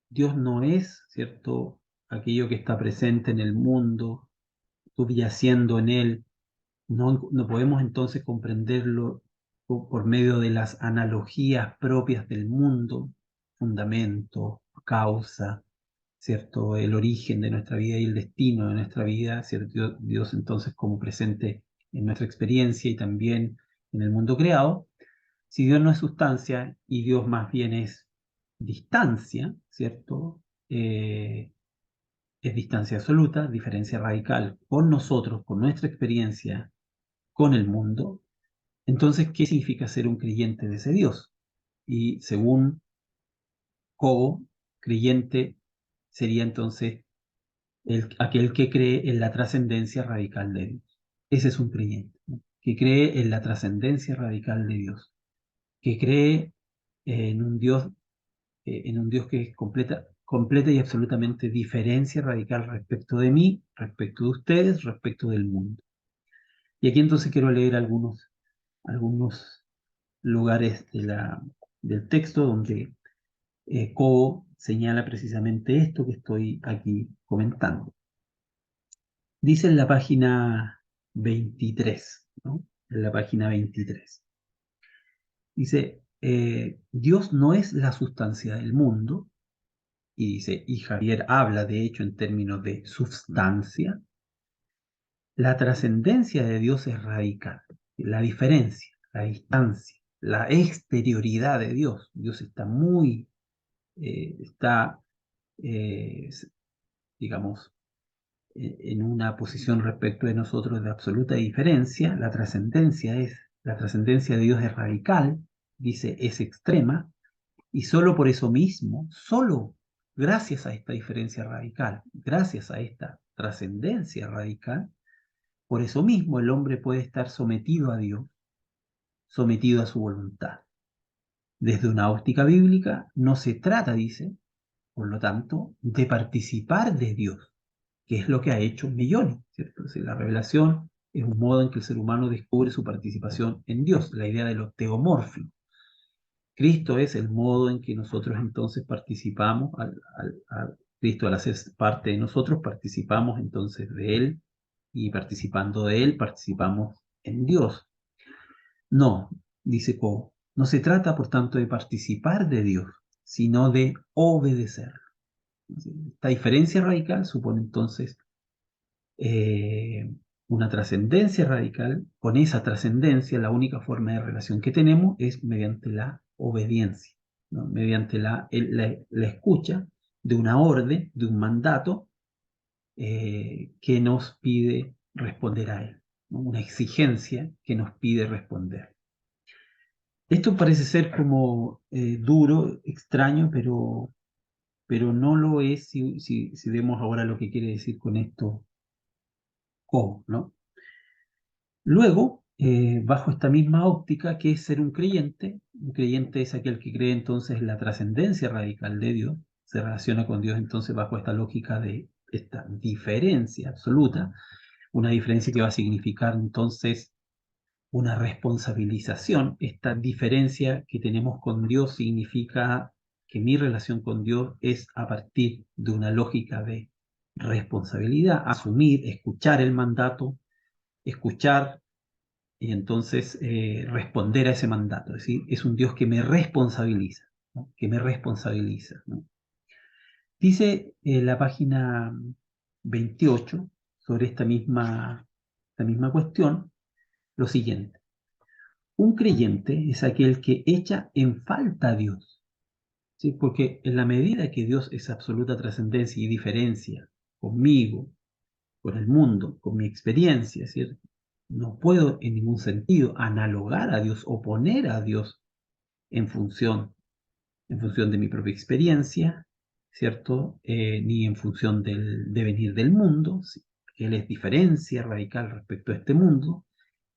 Dios no es, ¿cierto?, aquello que está presente en el mundo, subyaciendo en él, no podemos entonces comprenderlo por medio de las analogías propias del mundo, fundamento, causa, ¿cierto? El origen de nuestra vida y el destino de nuestra vida, ¿cierto? Dios entonces como presente en nuestra experiencia y también en el mundo creado. Si Dios no es sustancia y Dios más bien es distancia, ¿cierto? Es distancia absoluta, diferencia radical con nosotros, con nuestra experiencia, con el mundo. Entonces, ¿qué significa ser un creyente de ese Dios? Y según Cobo, creyente sería entonces aquel que cree en la trascendencia radical de Dios. Ese es un creyente, ¿no? Que cree en la trascendencia radical de Dios, que cree en un Dios que es completa y absolutamente diferencia radical respecto de mí, respecto de ustedes, respecto del mundo. Y aquí entonces quiero leer algunos lugares del texto donde Cobo señala precisamente esto que estoy aquí comentando. Dice en la página 23, ¿no? En la página 23. Dice, Dios no es la sustancia del mundo, y dice, y Javier habla de hecho en términos de substancia, la trascendencia de Dios es radical. la diferencia, la distancia, la exterioridad de Dios. Dios está muy, está, eh, digamos, en una posición respecto de nosotros de absoluta diferencia. La trascendencia de Dios es radical, dice, es extrema, y solo por eso mismo, solo gracias a esta diferencia radical, gracias a esta trascendencia radical, por eso mismo el hombre puede estar sometido a Dios, sometido a su voluntad. Desde una óptica bíblica no se trata, dice, por lo tanto, de participar de Dios, que es lo que ha hecho millones, ¿cierto? Es decir, la revelación es un modo en que el ser humano descubre su participación en Dios, la idea de lo teomórfico. Cristo es el modo en que nosotros entonces participamos, Cristo al hacer parte de nosotros, participamos entonces de Él, y participando de Él, participamos en Dios. No, dice Coe, no se trata por tanto de participar de Dios, sino de obedecer. Esta diferencia radical supone entonces una trascendencia radical. Con esa trascendencia, la única forma de relación que tenemos es mediante la obediencia, ¿no? Mediante la escucha de una orden, de un mandato que nos pide responder a él, ¿no? Una exigencia que nos pide responder. Esto parece ser como duro, extraño, pero no lo es si vemos ahora lo que quiere decir con esto Coe, ¿no? Luego, bajo esta misma óptica, que es ser un creyente es aquel que cree entonces en la trascendencia radical de Dios, se relaciona con Dios entonces bajo esta lógica de esta diferencia absoluta, una diferencia que va a significar entonces una responsabilización. Esta diferencia que tenemos con Dios significa que mi relación con Dios es a partir de una lógica de responsabilidad, asumir, escuchar el mandato, escuchar y entonces responder a ese mandato. Es decir, es un Dios que me responsabiliza, ¿no? Que me responsabiliza, ¿no? Dice la página 28 sobre esta misma cuestión lo siguiente. Un creyente es aquel que echa en falta a Dios, ¿sí? Porque en la medida que Dios es absoluta trascendencia y diferencia conmigo, con el mundo, con mi experiencia, ¿cierto? No puedo en ningún sentido analogar a Dios o poner a Dios en función de mi propia experiencia, ¿cierto? Ni en función del devenir del mundo. ¿Sí? Él es diferencia radical respecto a este mundo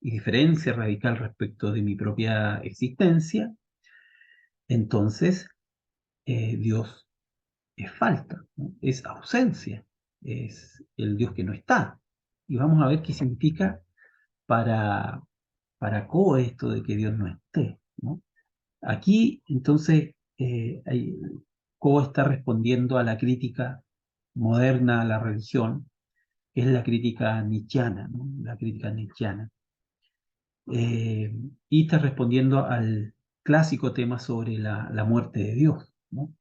y diferencia radical respecto de mi propia existencia. Entonces, Dios es falta, ¿no? Es ausencia, es el Dios que no está. Y vamos a ver qué significa para, para Coe esto de que Dios no esté, ¿no? Aquí, entonces, Coe está respondiendo a la crítica moderna a la religión, que es la crítica nietzscheana, ¿no? La crítica nietzscheana. Y está respondiendo al clásico tema sobre la muerte de Dios, ¿no?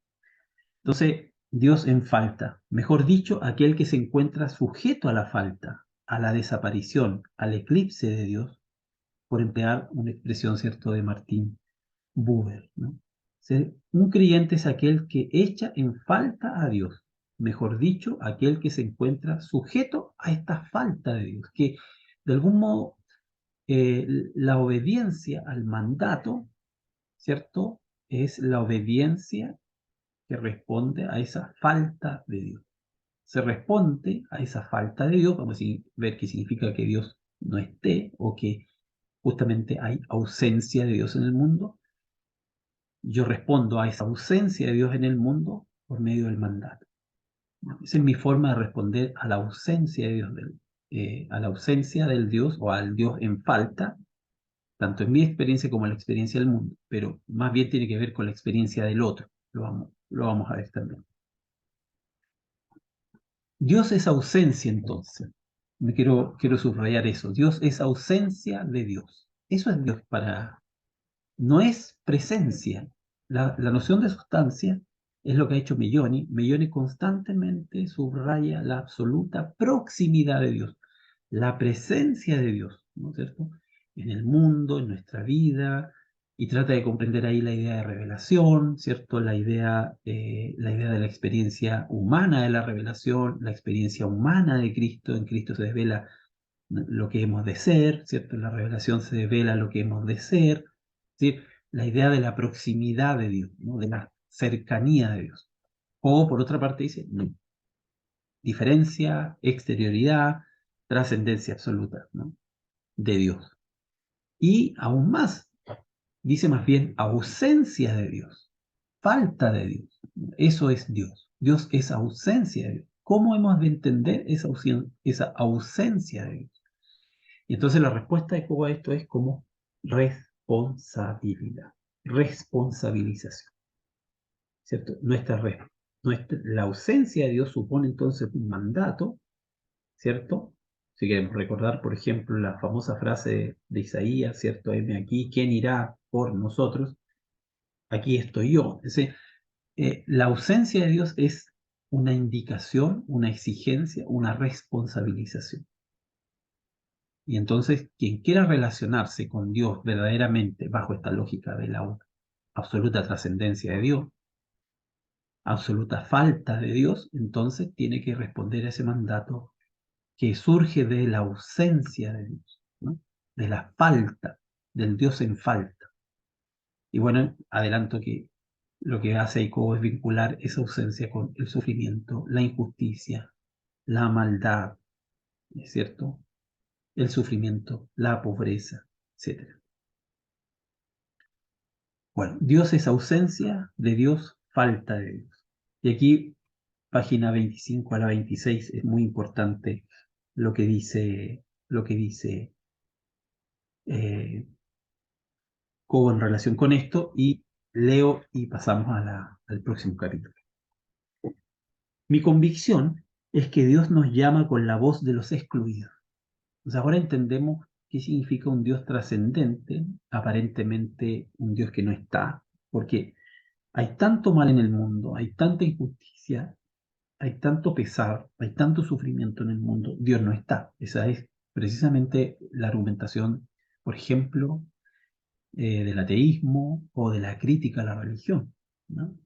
Entonces, Dios en falta, mejor dicho, aquel que se encuentra sujeto a la falta, a la desaparición, al eclipse de Dios, por emplear una expresión, ¿cierto?, de Martín Buber, ¿no? Un creyente es aquel que echa en falta a Dios, mejor dicho, aquel que se encuentra sujeto a esta falta de Dios, que de algún modo la obediencia al mandato, ¿cierto?, es la obediencia que responde a esa falta de Dios. Se responde a esa falta de Dios, vamos a ver qué significa que Dios no esté o que justamente hay ausencia de Dios en el mundo. Yo respondo a esa ausencia de Dios en el mundo por medio del mandato. Esa es mi forma de responder a la ausencia de Dios, a la ausencia del Dios o al Dios en falta, tanto en mi experiencia como en la experiencia del mundo, pero más bien tiene que ver con la experiencia del otro. Lo vamos a ver también. Dios es ausencia entonces. Quiero subrayar eso. Dios es ausencia de Dios. Eso es Dios no es presencia. La noción de sustancia es lo que ha hecho Melloni. Melloni constantemente subraya la absoluta proximidad de Dios, la presencia de Dios, ¿no es cierto? en el mundo, en nuestra vida, y trata de comprender ahí la idea de revelación, ¿cierto? La idea de la experiencia humana de la revelación, la experiencia humana de Cristo. En Cristo se desvela lo que hemos de ser, ¿cierto? En la revelación se desvela lo que hemos de ser, ¿sí? La idea de la proximidad de Dios, ¿no? De la cercanía de Dios. O por otra parte dice, no, diferencia, exterioridad, trascendencia absoluta, ¿no? De Dios. Y aún más, dice más bien ausencia de Dios, falta de Dios. Eso es Dios. Dios es ausencia de Dios. ¿Cómo hemos de entender esa ausencia de Dios? Y entonces la respuesta de Cobo a esto es como responsabilidad, responsabilización, ¿cierto? La ausencia de Dios supone entonces un mandato, ¿cierto? Si queremos recordar, por ejemplo, la famosa frase de Isaías, ¿cierto? Heme aquí, ¿quién irá por nosotros? Aquí estoy yo. Es decir, la ausencia de Dios es una indicación, una exigencia, una responsabilización. Y entonces, quien quiera relacionarse con Dios verdaderamente bajo esta lógica de la absoluta trascendencia de Dios, absoluta falta de Dios, entonces tiene que responder a ese mandato que surge de la ausencia de Dios, ¿no? De la falta, del Dios en falta. Y bueno, adelanto que lo que hace Jacobo es vincular esa ausencia con el sufrimiento, la injusticia, la maldad, ¿es cierto? El sufrimiento, la pobreza, etc. Bueno, Dios es ausencia de Dios, falta de Dios. Y aquí, página 25 a la 26, es muy importante lo que dice Cobo en relación con esto, y leo y pasamos al próximo capítulo. Mi convicción es que Dios nos llama con la voz de los excluidos. Entonces ahora entendemos qué significa un Dios trascendente, aparentemente un Dios que no está, porque hay tanto mal en el mundo, hay tanta injusticia, hay tanto pesar, hay tanto sufrimiento en el mundo, Dios no está. Esa es precisamente la argumentación, por ejemplo, del ateísmo o de la crítica a la religión, ¿no?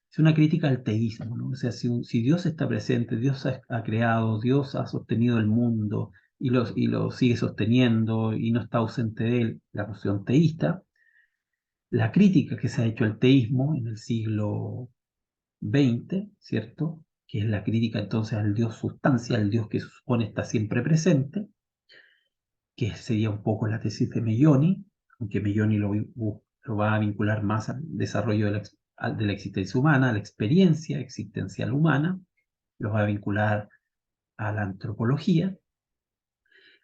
Es una crítica al teísmo, ¿no? O sea, si Dios está presente, Dios ha creado, Dios ha sostenido el mundo y lo sigue sosteniendo y no está ausente de él, la noción teísta, la crítica que se ha hecho al teísmo en el siglo XX, ¿cierto? Que es la crítica entonces al Dios sustancia, al Dios que se supone está siempre presente, que sería un poco la tesis de Melloni, aunque Melloni lo va a vincular más al desarrollo de la existencia humana, a la experiencia existencial humana, lo va a vincular a la antropología,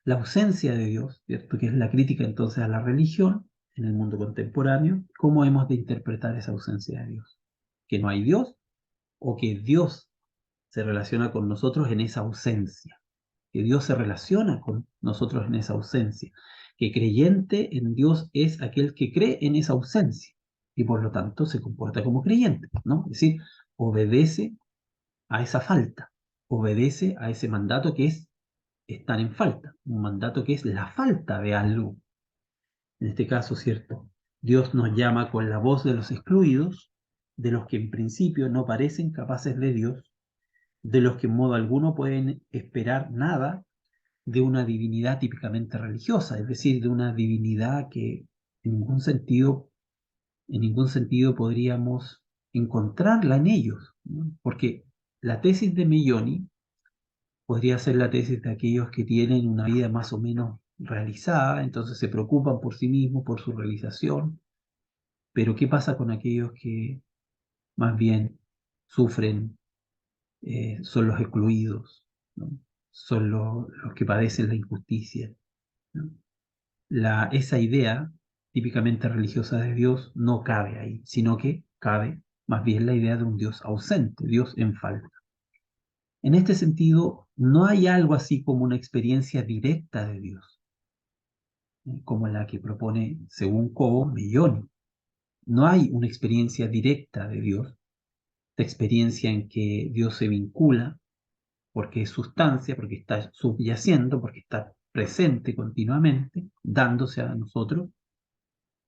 la ausencia de Dios, ¿cierto? Que es la crítica entonces a la religión en el mundo contemporáneo. ¿Cómo hemos de interpretar esa ausencia de Dios? ¿Que no hay Dios o que Dios se relaciona con nosotros en esa ausencia? Que Dios se relaciona con nosotros en esa ausencia, que creyente en Dios es aquel que cree en esa ausencia y por lo tanto se comporta como creyente, ¿no? Es decir, obedece a esa falta, obedece a ese mandato que es estar en falta, un mandato que es la falta de algo. En este caso, ¿cierto? Dios nos llama con la voz de los excluidos, de los que en principio no parecen capaces de Dios, de los que en modo alguno pueden esperar nada de una divinidad típicamente religiosa, es decir, de una divinidad que en ningún sentido podríamos encontrarla en ellos, ¿no? Porque la tesis de Melloni podría ser la tesis de aquellos que tienen una vida más o menos realizada, entonces se preocupan por sí mismos, por su realización, pero ¿qué pasa con aquellos que más bien sufren, son los excluidos, ¿no? Son los que padecen la injusticia, ¿no? Esa idea típicamente religiosa de Dios no cabe ahí, sino que cabe más bien la idea de un Dios ausente, Dios en falta. En este sentido, no hay algo así como una experiencia directa de Dios, como la que propone, según Cobo, Melloni. No hay una experiencia directa de Dios, la experiencia en que Dios se vincula porque es sustancia, porque está subyaciendo, porque está presente continuamente, dándose a nosotros,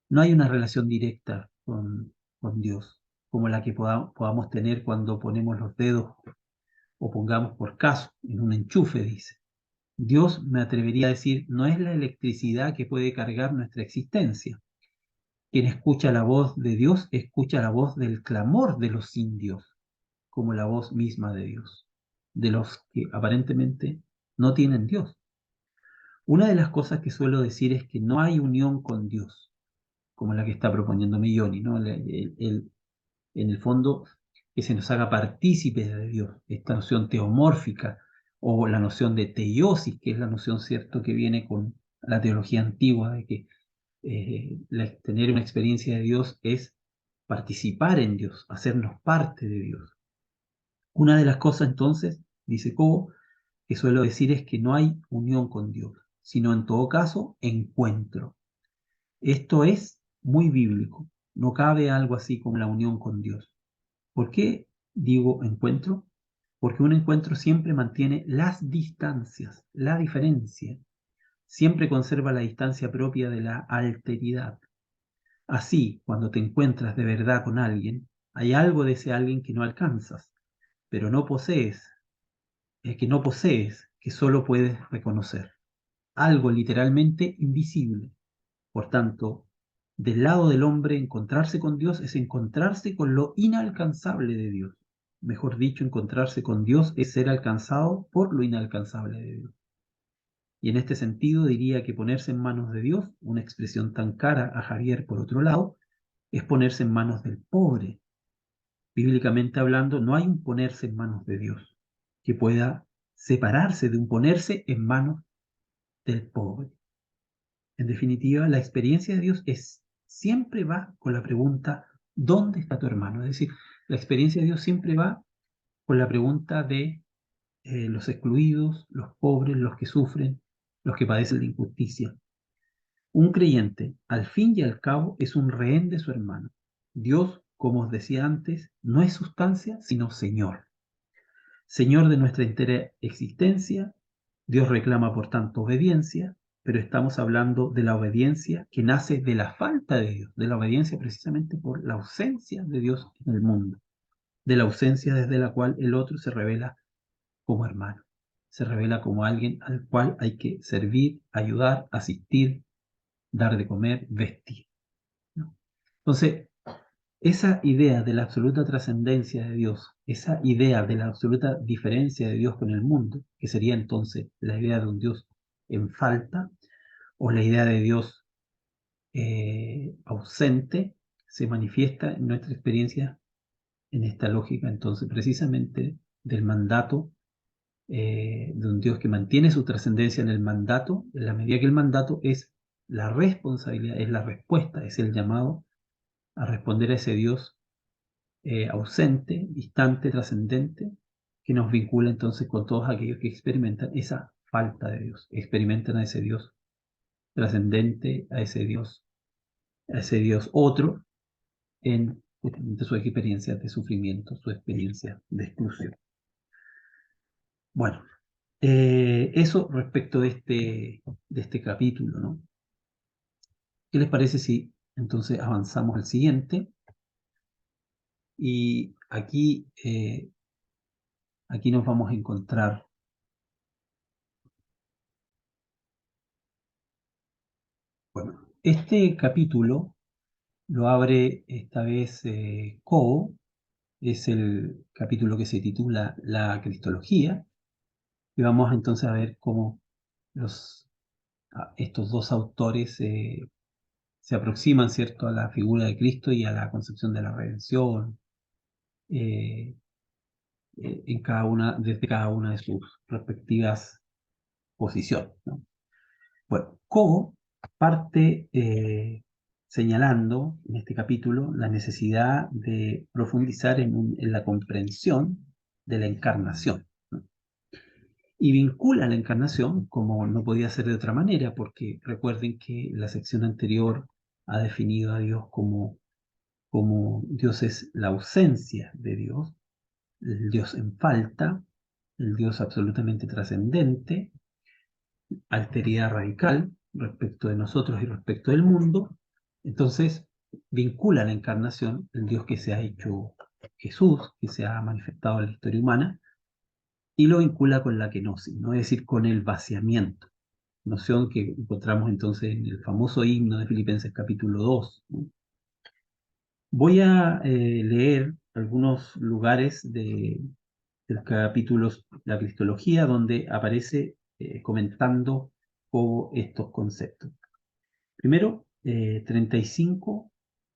no hay una relación directa con Dios, como la que podamos tener cuando ponemos los dedos o pongamos por caso en un enchufe, dice. Dios, me atrevería a decir, no es la electricidad que puede cargar nuestra existencia. Quien escucha la voz de Dios escucha la voz del clamor de los sin Dios, como la voz misma de Dios, de los que aparentemente no tienen Dios. Una de las cosas que suelo decir es que no hay unión con Dios, como la que está proponiendo Milloni, ¿no? En el fondo, que se nos haga partícipes de Dios, esta noción teomórfica o la noción de teiosis, que es la noción, cierto, que viene con la teología antigua, de que tener una experiencia de Dios es participar en Dios, hacernos parte de Dios. Una de las cosas entonces, dice Cobo, que suelo decir es que no hay unión con Dios, sino en todo caso encuentro. Esto es muy bíblico, no cabe algo así como la unión con Dios. ¿Por qué digo encuentro? Porque un encuentro siempre mantiene las distancias, la diferencia, siempre conserva la distancia propia de la alteridad. Así, cuando te encuentras de verdad con alguien, hay algo de ese alguien que no alcanzas, pero no posees, que solo puedes reconocer. Algo literalmente invisible. Por tanto, del lado del hombre, encontrarse con Dios es encontrarse con lo inalcanzable de Dios. Mejor dicho, encontrarse con Dios es ser alcanzado por lo inalcanzable de Dios. Y en este sentido diría que ponerse en manos de Dios, una expresión tan cara a Javier por otro lado, es ponerse en manos del pobre. Bíblicamente hablando, no hay un ponerse en manos de Dios que pueda separarse de un ponerse en manos del pobre. En definitiva, la experiencia de Dios siempre va con la pregunta, ¿dónde está tu hermano? Es decir, la experiencia de Dios siempre va con la pregunta de los excluidos, los pobres, los que sufren, los que padecen la injusticia. Un creyente, al fin y al cabo, es un rehén de su hermano. Dios, como os decía antes, no es sustancia, sino Señor. Señor de nuestra entera existencia, Dios reclama por tanto obediencia, pero estamos hablando de la obediencia que nace de la falta de Dios, de la obediencia precisamente por la ausencia de Dios en el mundo, de la ausencia desde la cual el otro se revela como hermano, se revela como alguien al cual hay que servir, ayudar, asistir, dar de comer, vestir, ¿no? Entonces, esa idea de la absoluta trascendencia de Dios, esa idea de la absoluta diferencia de Dios con el mundo, que sería entonces la idea de un Dios en falta, o la idea de Dios ausente, se manifiesta en nuestra experiencia en esta lógica, entonces, precisamente del mandato de un Dios que mantiene su trascendencia en el mandato, en la medida que el mandato es la responsabilidad, es la respuesta, es el llamado a responder a ese Dios ausente, distante, trascendente, que nos vincula entonces con todos aquellos que experimentan esa falta de Dios, experimentan a ese Dios trascendente, a ese Dios otro, en justamente su experiencia de sufrimiento, su experiencia de exclusión. Bueno, eso respecto de este capítulo, ¿no? ¿Qué les parece si entonces avanzamos al siguiente? Y aquí nos vamos a encontrar. Bueno, este capítulo lo abre esta vez Coe, es el capítulo que se titula La Cristología, y vamos entonces a ver cómo estos dos autores se aproximan, ¿cierto?, a la figura de Cristo y a la concepción de la redención, eh, desde cada una de sus respectivas posiciones, ¿no? Bueno, Cobo parte señalando en este capítulo la necesidad de profundizar en la comprensión de la encarnación, ¿no? Y vincula la encarnación, como no podía ser de otra manera, porque recuerden que la sección anterior ha definido a Dios como Dios es la ausencia de Dios, el Dios en falta, el Dios absolutamente trascendente, alteridad radical respecto de nosotros y respecto del mundo. Entonces, vincula la encarnación, el Dios que se ha hecho Jesús, que se ha manifestado en la historia humana, y lo vincula con la kenosis, ¿no? Es decir, con el vaciamiento, noción que encontramos entonces en el famoso himno de Filipenses capítulo 2, ¿no? Voy a leer algunos lugares de los capítulos de la Cristología donde aparece comentando estos conceptos. Primero, 35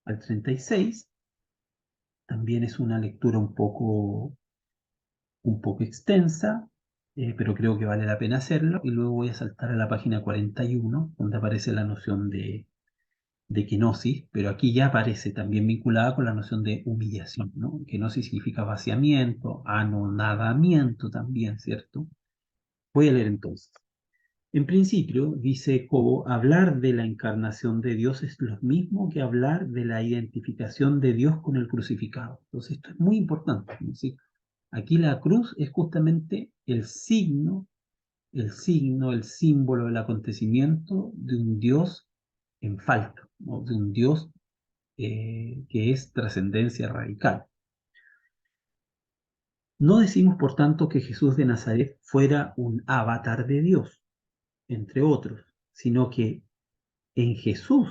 al 36, también es una lectura un poco extensa, pero creo que vale la pena hacerlo, y luego voy a saltar a la página 41, donde aparece la noción de kenosis, pero aquí ya aparece también vinculada con la noción de humillación, ¿no? Kenosis significa vaciamiento, anonadamiento también, ¿cierto? Voy a leer entonces. En principio, dice Cobo, hablar de la encarnación de Dios es lo mismo que hablar de la identificación de Dios con el crucificado. Entonces, esto es muy importante, ¿no? ¿Sí? Aquí la cruz es justamente el símbolo del acontecimiento de un Dios en falta, ¿no? De un Dios que es trascendencia radical. No decimos, por tanto, que Jesús de Nazaret fuera un avatar de Dios, entre otros, sino que en Jesús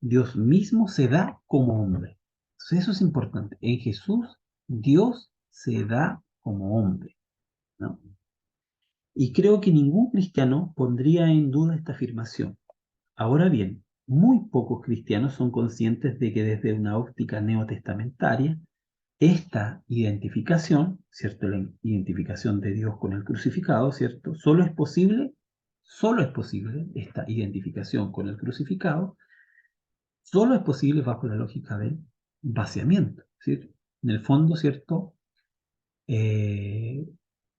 Dios mismo se da como hombre. Entonces eso es importante. En Jesús Dios se da como hombre, ¿no? Y creo que ningún cristiano pondría en duda esta afirmación. Ahora bien, muy pocos cristianos son conscientes de que desde una óptica neotestamentaria, esta identificación, ¿cierto? La identificación de Dios con el crucificado, ¿cierto? Solo es posible esta identificación con el crucificado, solo es posible bajo la lógica del vaciamiento, ¿sí? En el fondo, ¿cierto? Eh,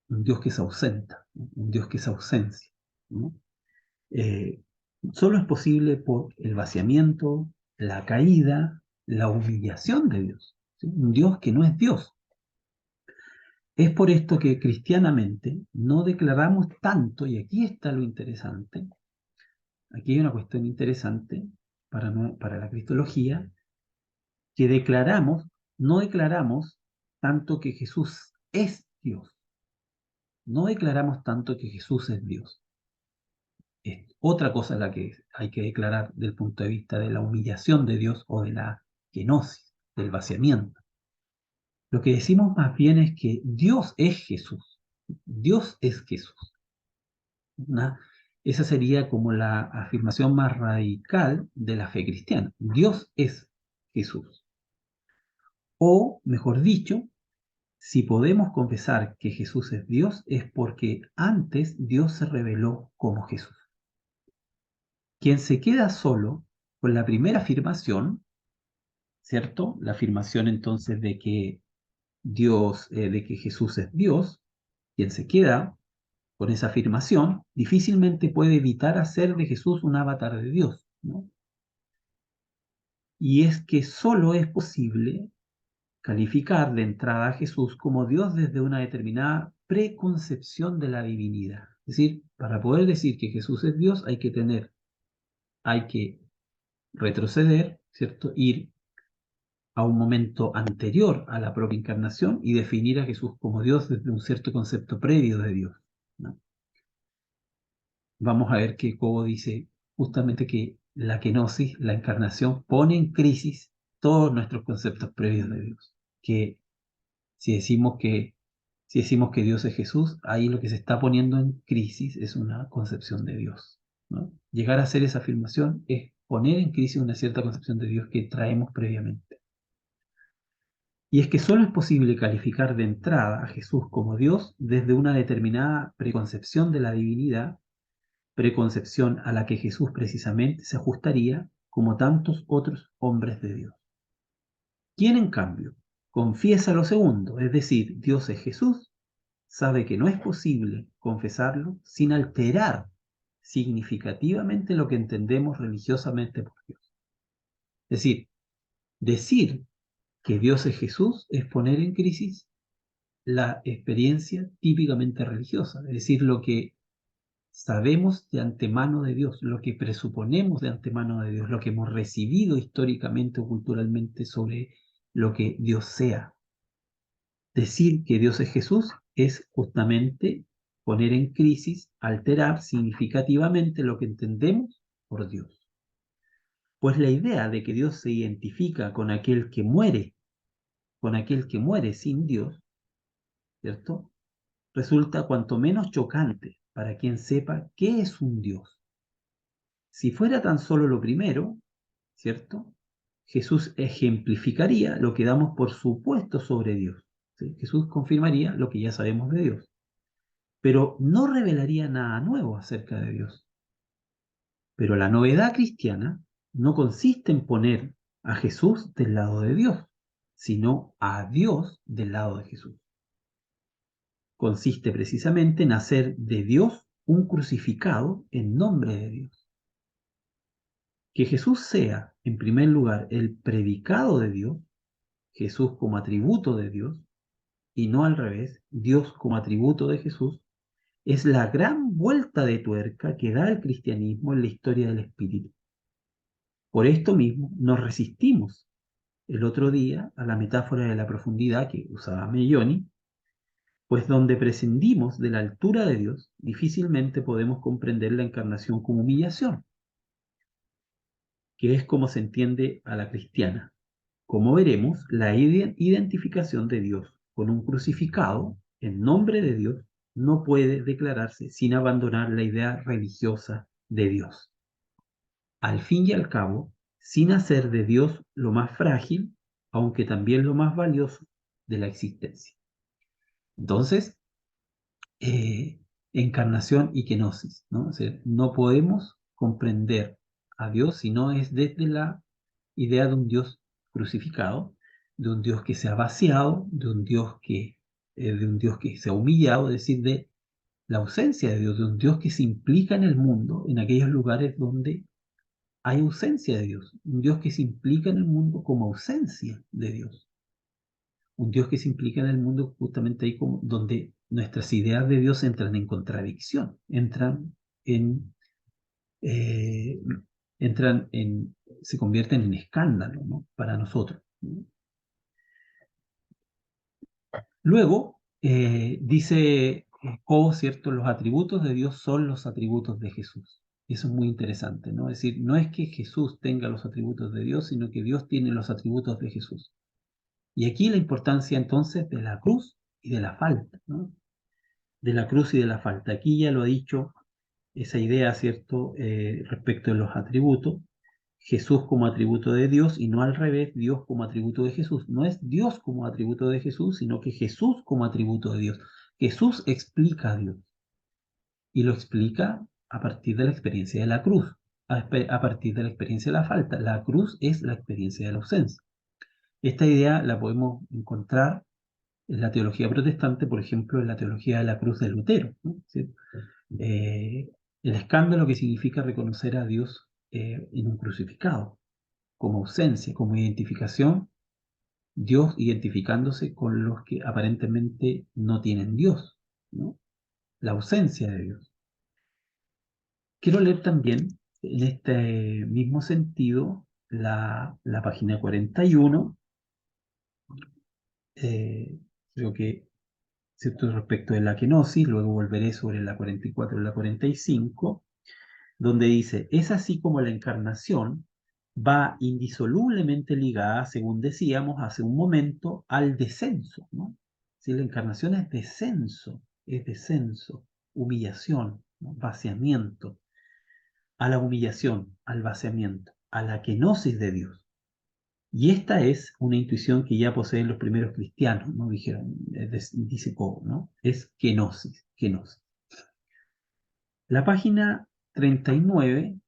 un Dios que se ausenta, ¿no? Un Dios que es ausencia, ¿no? Eh, Solo es posible por el vaciamiento, la caída, la humillación de Dios, ¿sí? Un Dios que no es Dios. Es por esto que cristianamente no declaramos tanto, y aquí está lo interesante, aquí hay una cuestión interesante para la cristología, que no declaramos tanto que Jesús es Dios, no declaramos tanto que Jesús es Dios. Es otra cosa la que hay que declarar del punto de vista de la humillación de Dios o de la kenosis, del vaciamiento. Lo que decimos más bien es que Dios es Jesús. Dios es Jesús. Una- Esa sería como la afirmación más radical de la fe cristiana. Dios es Jesús. O, mejor dicho, si podemos confesar que Jesús es Dios, es porque antes Dios se reveló como Jesús. Quien se queda solo con la primera afirmación, ¿cierto? La afirmación entonces de que de que Jesús es Dios, quien se queda con esa afirmación, difícilmente puede evitar hacer de Jesús un avatar de Dios, ¿no? Y es que solo es posible calificar de entrada a Jesús como Dios desde una determinada preconcepción de la divinidad. Es decir, para poder decir que Jesús es Dios hay que retroceder, ¿cierto? Ir a un momento anterior a la propia encarnación y definir a Jesús como Dios desde un cierto concepto previo de Dios, ¿no? Vamos a ver que Cobo dice justamente que la kenosis, la encarnación, pone en crisis todos nuestros conceptos previos de Dios. Que si decimos que, si decimos que Dios es Jesús, ahí lo que se está poniendo en crisis es una concepción de Dios, ¿no? Llegar a hacer esa afirmación es poner en crisis una cierta concepción de Dios que traemos previamente. Y es que solo es posible calificar de entrada a Jesús como Dios desde una determinada preconcepción de la divinidad, preconcepción a la que Jesús precisamente se ajustaría como tantos otros hombres de Dios. Quien en cambio confiesa lo segundo, es decir, Dios es Jesús, sabe que no es posible confesarlo sin alterar significativamente lo que entendemos religiosamente por Dios. Es decir que Dios es Jesús es poner en crisis la experiencia típicamente religiosa, es decir, lo que sabemos de antemano de Dios, lo que presuponemos de antemano de Dios, lo que hemos recibido históricamente o culturalmente sobre lo que Dios sea. Decir que Dios es Jesús es justamente poner en crisis, alterar significativamente lo que entendemos por Dios. Pues la idea de que Dios se identifica con aquel que muere sin Dios, ¿cierto? Resulta cuanto menos chocante para quien sepa qué es un Dios. Si fuera tan solo lo primero, ¿cierto? Jesús ejemplificaría lo que damos por supuesto sobre Dios. ¿Sí? Jesús confirmaría lo que ya sabemos de Dios, pero no revelaría nada nuevo acerca de Dios. Pero la novedad cristiana no consiste en poner a Jesús del lado de Dios, sino a Dios del lado de Jesús. Consiste precisamente en hacer de Dios un crucificado en nombre de Dios. Que Jesús sea, en primer lugar, el predicado de Dios, Jesús como atributo de Dios, y no al revés, Dios como atributo de Jesús, es la gran vuelta de tuerca que da el cristianismo en la historia del Espíritu. Por esto mismo nos resistimos el otro día a la metáfora de la profundidad que usaba Melloni, pues donde prescindimos de la altura de Dios, difícilmente podemos comprender la encarnación como humillación, que es como se entiende a la cristiana. Como veremos, la identificación de Dios con un crucificado en nombre de Dios no puede declararse sin abandonar la idea religiosa de Dios. Al fin y al cabo, sin hacer de Dios lo más frágil, aunque también lo más valioso de la existencia. Entonces, encarnación y kenosis, ¿no? O sea, no podemos comprender a Dios si no es desde la idea de un Dios crucificado, de un Dios que se ha vaciado, de un Dios que se ha humillado, es decir, de la ausencia de Dios, de un Dios que se implica en el mundo, en aquellos lugares donde hay ausencia de Dios, un Dios que se implica en el mundo como ausencia de Dios, un Dios que se implica en el mundo justamente ahí como donde nuestras ideas de Dios entran en contradicción, en, eh, se convierten en escándalo, ¿no? Para nosotros, ¿no? Luego, dice Coe, ¿cierto? Los atributos de Dios son los atributos de Jesús. Eso es muy interesante, ¿no? Es decir, no es que Jesús tenga los atributos de Dios, sino que Dios tiene los atributos de Jesús. Y aquí la importancia entonces de la cruz y de la falta, ¿no? De la cruz y de la falta. Aquí ya lo ha dicho esa idea, ¿cierto? Respecto de los atributos. Jesús como atributo de Dios y no al revés, Dios como atributo de Jesús. No es Dios como atributo de Jesús, sino que Jesús como atributo de Dios. Jesús explica a Dios y lo explica a partir de la experiencia de la cruz, a partir de la experiencia de la falta. La cruz es la experiencia de la ausencia. Esta idea la podemos encontrar en la teología protestante, por ejemplo, en la teología de la cruz de Lutero, ¿no? ¿Sí? El escándalo que significa reconocer a Dios en un crucificado, como ausencia, como identificación, Dios identificándose con los que aparentemente no tienen Dios, ¿no? La ausencia de Dios. Quiero leer también, en este mismo sentido, la página 41, creo que, ¿cierto? Respecto de la kenosis, luego volveré sobre la 44 y la 45, donde dice, es así como la encarnación va indisolublemente ligada, según decíamos hace un momento, al descenso, ¿no? Si la encarnación es descenso, humillación, ¿no? Vaciamiento, a la humillación, al vaciamiento, a la kenosis de Dios. Y esta es una intuición que ya poseen los primeros cristianos, ¿no? Dijeron, dice Coe, ¿no? Es kenosis, kenosis. La página 39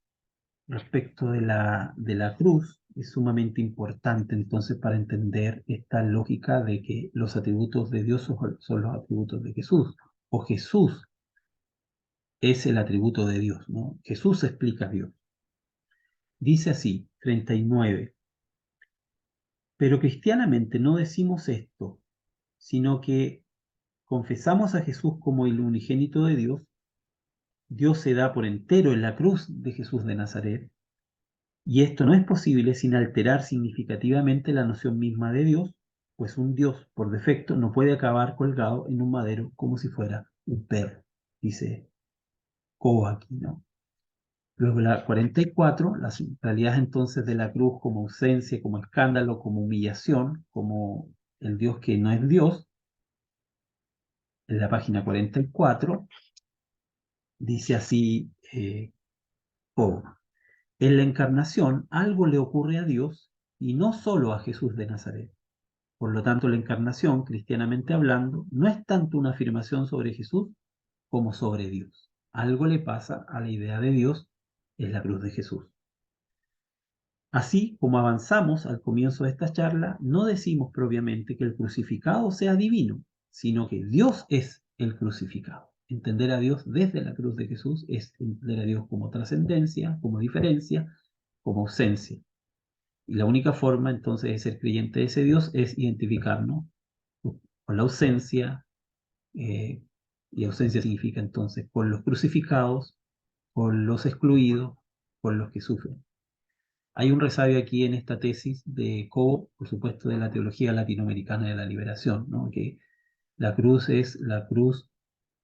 respecto de la cruz es sumamente importante entonces para entender esta lógica de que los atributos de Dios son los atributos de Jesús, o Jesús es el atributo de Dios, ¿no? Jesús explica a Dios. Dice así, 39, pero cristianamente no decimos esto, sino que confesamos a Jesús como el unigénito de Dios Dios se da por entero en la cruz de Jesús de Nazaret, y esto no es posible sin alterar significativamente la noción misma de Dios, pues un Dios, por defecto, no puede acabar colgado en un madero como si fuera un perro, dice Coe aquí, ¿no? Luego la 44, las realidades entonces de la cruz como ausencia, como escándalo, como humillación, como el Dios que no es Dios, en la página 44, dice así Coe. En la encarnación algo le ocurre a Dios y no solo a Jesús de Nazaret. Por lo tanto, la encarnación, cristianamente hablando, no es tanto una afirmación sobre Jesús como sobre Dios. Algo le pasa a la idea de Dios en la cruz de Jesús. Así como avanzamos al comienzo de esta charla, no decimos propiamente que el crucificado sea divino, sino que Dios es el crucificado. Entender a Dios desde la cruz de Jesús es entender a Dios como trascendencia, como diferencia, como ausencia. Y la única forma entonces de ser creyente de ese Dios es identificarnos con la ausencia, eh, y ausencia significa entonces con los crucificados, con los excluidos, con los que sufren. Hay un resabio aquí en esta tesis de Coe, por supuesto, de la teología latinoamericana de la liberación, ¿no? Que la cruz es la cruz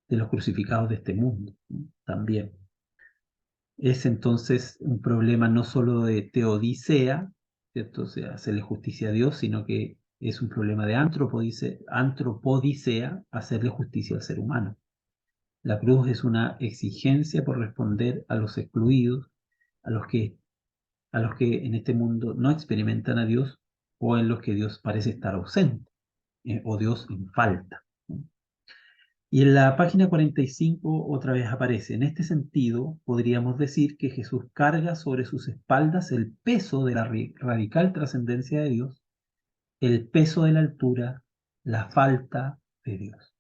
de los crucificados de este mundo, ¿no? También. Es entonces un problema no solo de teodicea, ¿cierto? O sea, hacerle justicia a Dios, sino que es un problema de antropodicea, hacerle justicia al ser humano. La cruz es una exigencia por responder a los excluidos, a los que, a los que en este mundo no experimentan a Dios o en los que Dios parece estar ausente, o Dios en falta, ¿no? Y en la página 45 otra vez aparece: en este sentido, podríamos decir que Jesús carga sobre sus espaldas el peso de la radical trascendencia de Dios, el peso de la altura, la falta de Dios.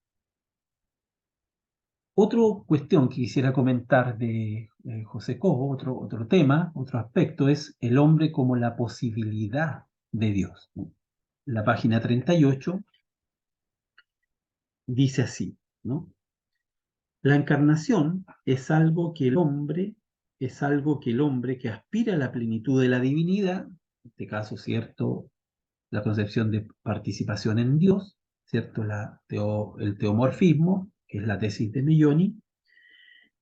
Otra cuestión que quisiera comentar de José Cobo, otro tema, otro aspecto, es el hombre como la posibilidad de Dios, ¿no? La página 38 dice así, ¿no? La encarnación es algo que el hombre que aspira a la plenitud de la divinidad, en este caso, ¿cierto? La concepción de participación en Dios, ¿cierto? El teomorfismo, que es la tesis de Milloni.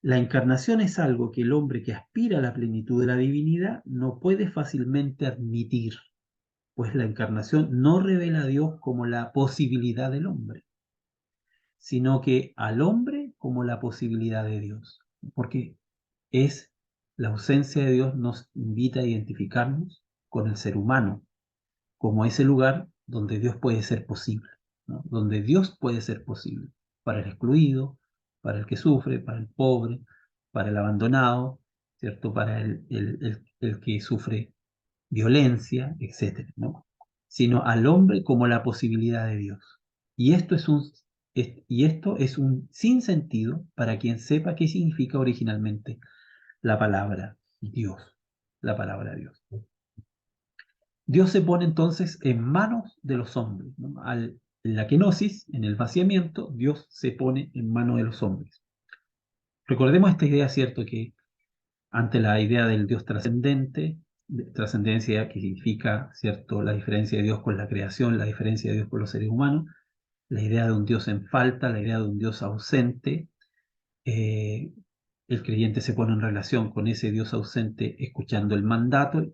La encarnación es algo que el hombre que aspira a la plenitud de la divinidad no puede fácilmente admitir, pues la encarnación no revela a Dios como la posibilidad del hombre, sino que al hombre como la posibilidad de Dios. Porque es la ausencia de Dios nos invita a identificarnos con el ser humano, como ese lugar donde Dios puede ser posible, ¿no? Donde Dios puede ser posible para el excluido, para el que sufre, para el pobre, para el abandonado, ¿cierto? Para el que sufre violencia, etcétera, ¿no? Sino al hombre como la posibilidad de Dios. Y esto es un sinsentido para quien sepa qué significa originalmente la palabra Dios, la palabra Dios. Dios se pone entonces en manos de los hombres, ¿no? En la kenosis, en el vaciamiento, Dios se pone en manos de los hombres. Recordemos esta idea, ¿cierto? Que ante la idea del Dios trascendente, trascendencia que significa, ¿cierto?, la diferencia de Dios con la creación, la diferencia de Dios con los seres humanos, la idea de un Dios en falta, la idea de un Dios ausente, eh, el creyente se pone en relación con ese Dios ausente escuchando el mandato,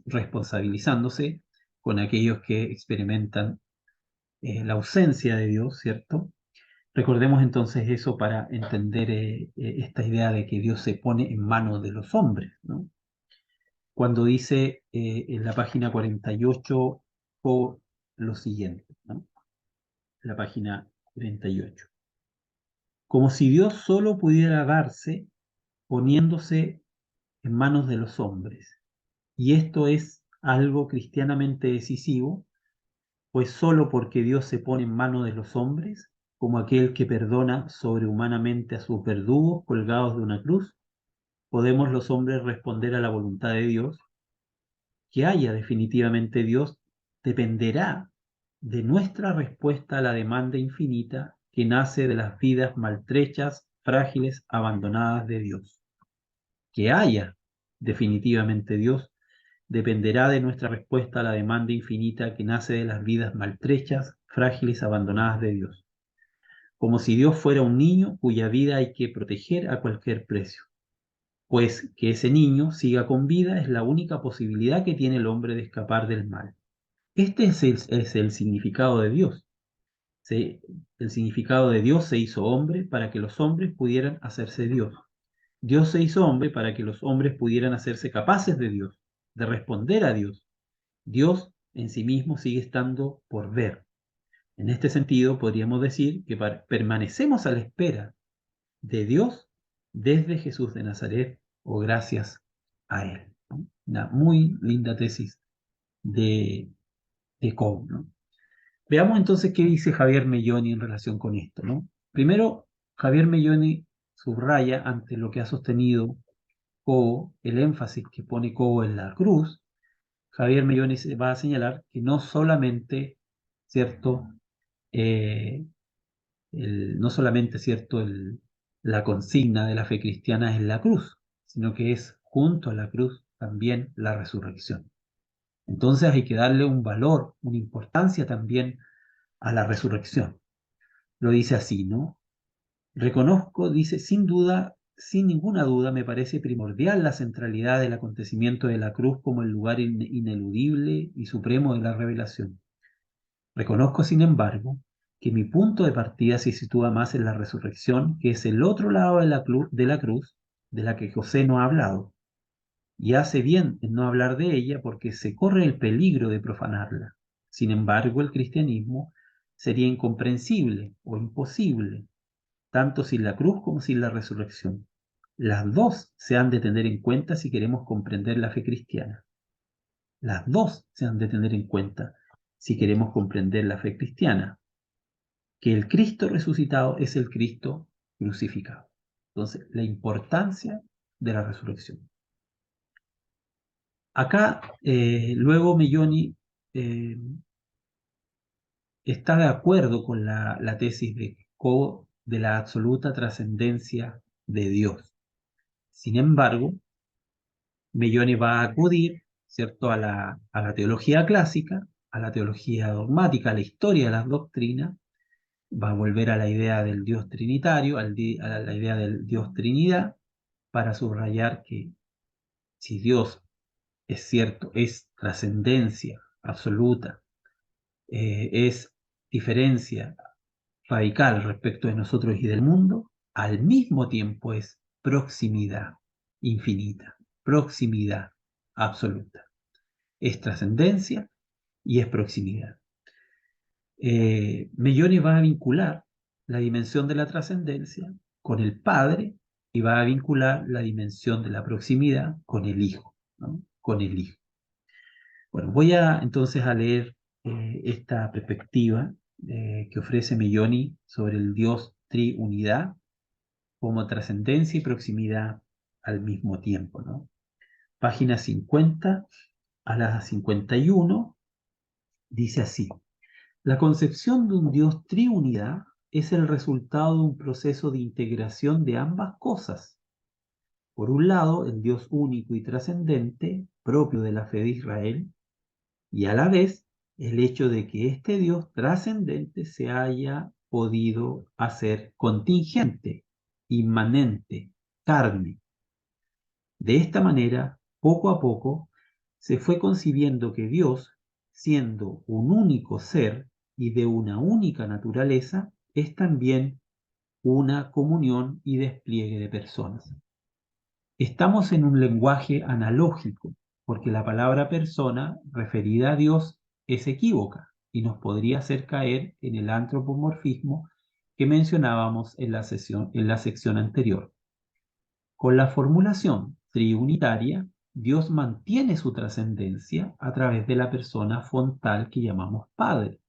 responsabilizándose con aquellos que experimentan la ausencia de Dios, ¿cierto? Recordemos entonces eso para entender esta idea de que Dios se pone en manos de los hombres, ¿no? Cuando dice en la página 48 o lo siguiente, ¿no? La página 48. Como si Dios solo pudiera darse poniéndose en manos de los hombres. Y esto es algo cristianamente decisivo, pues solo porque Dios se pone en manos de los hombres, como aquel que perdona sobrehumanamente a sus verdugos colgados de una cruz, podemos los hombres responder a la voluntad de Dios. Que haya definitivamente Dios dependerá de nuestra respuesta a la demanda infinita que nace de las vidas maltrechas, frágiles, abandonadas de Dios. Que haya definitivamente Dios dependerá de nuestra respuesta a la demanda infinita que nace de las vidas maltrechas, frágiles, abandonadas de Dios. Como si Dios fuera un niño cuya vida hay que proteger a cualquier precio. Pues que ese niño siga con vida es la única posibilidad que tiene el hombre de escapar del mal. Este es el significado de Dios. El significado de Dios se hizo hombre para que los hombres pudieran hacerse Dios. Dios se hizo hombre para que los hombres pudieran hacerse capaces de Dios, de responder a Dios. Dios en sí mismo sigue estando por ver. En este sentido, podríamos decir que permanecemos a la espera de Dios desde Jesús de Nazaret o gracias a Él, ¿no? Una muy linda tesis de, de Coe, ¿no? Veamos entonces qué dice Javier Melloni en relación con esto, ¿no? Primero, Javier Melloni subraya ante lo que ha sostenido Coe, el énfasis que pone Coe en la cruz. Javier Melloni va a señalar que no solamente, ¿cierto? Eh, no solamente, ¿cierto? La consigna de la fe cristiana es la cruz, sino que es junto a la cruz también la resurrección. Entonces hay que darle un valor, una importancia también a la resurrección. Lo dice así, ¿no? Reconozco, dice, sin duda, sin ninguna duda, me parece primordial la centralidad del acontecimiento de la cruz como el lugar ineludible y supremo de la revelación. Reconozco, sin embargo, que mi punto de partida se sitúa más en la resurrección, que es el otro lado de la cruz, de la que José no ha hablado, y hace bien en no hablar de ella porque se corre el peligro de profanarla. Sin embargo, el cristianismo sería incomprensible o imposible, tanto sin la cruz como sin la resurrección. Las dos se han de tener en cuenta si queremos comprender la fe cristiana. Las dos se han de tener en cuenta si queremos comprender la fe cristiana, que el Cristo resucitado es el Cristo crucificado. Entonces, la importancia de la resurrección. Acá, luego Melloni eh, está de acuerdo con la tesis de Coe de la absoluta trascendencia de Dios. Sin embargo, Melloni va a acudir, ¿cierto?, a la teología clásica, a la teología dogmática, a la historia de las doctrinas, va a volver a la idea del Dios trinitario, a la idea del Dios Trinidad, para subrayar que si Dios es cierto, es trascendencia absoluta, es diferencia radical respecto de nosotros y del mundo, al mismo tiempo es proximidad infinita, proximidad absoluta. Es trascendencia y es proximidad. Melloni va a vincular la dimensión de la trascendencia con el Padre y va a vincular la dimensión de la proximidad con el Hijo, ¿no? Con el Hijo. Bueno, voy entonces a leer esta perspectiva que ofrece Melloni sobre el Dios triunidad como trascendencia y proximidad al mismo tiempo, ¿no? Página 50 a la 51 dice así: la concepción de un Dios triunidad es el resultado de un proceso de integración de ambas cosas. Por un lado, el Dios único y trascendente, propio de la fe de Israel, y a la vez el hecho de que este Dios trascendente se haya podido hacer contingente, inmanente, carne. De esta manera, poco a poco, se fue concibiendo que Dios, siendo un único ser y de una única naturaleza, es también una comunión y despliegue de personas. Estamos en un lenguaje analógico, porque la palabra persona referida a Dios es equívoca y nos podría hacer caer en el antropomorfismo que mencionábamos en la sección anterior. Con la formulación triunitaria, Dios mantiene su trascendencia a través de la persona fontal que llamamos Padre,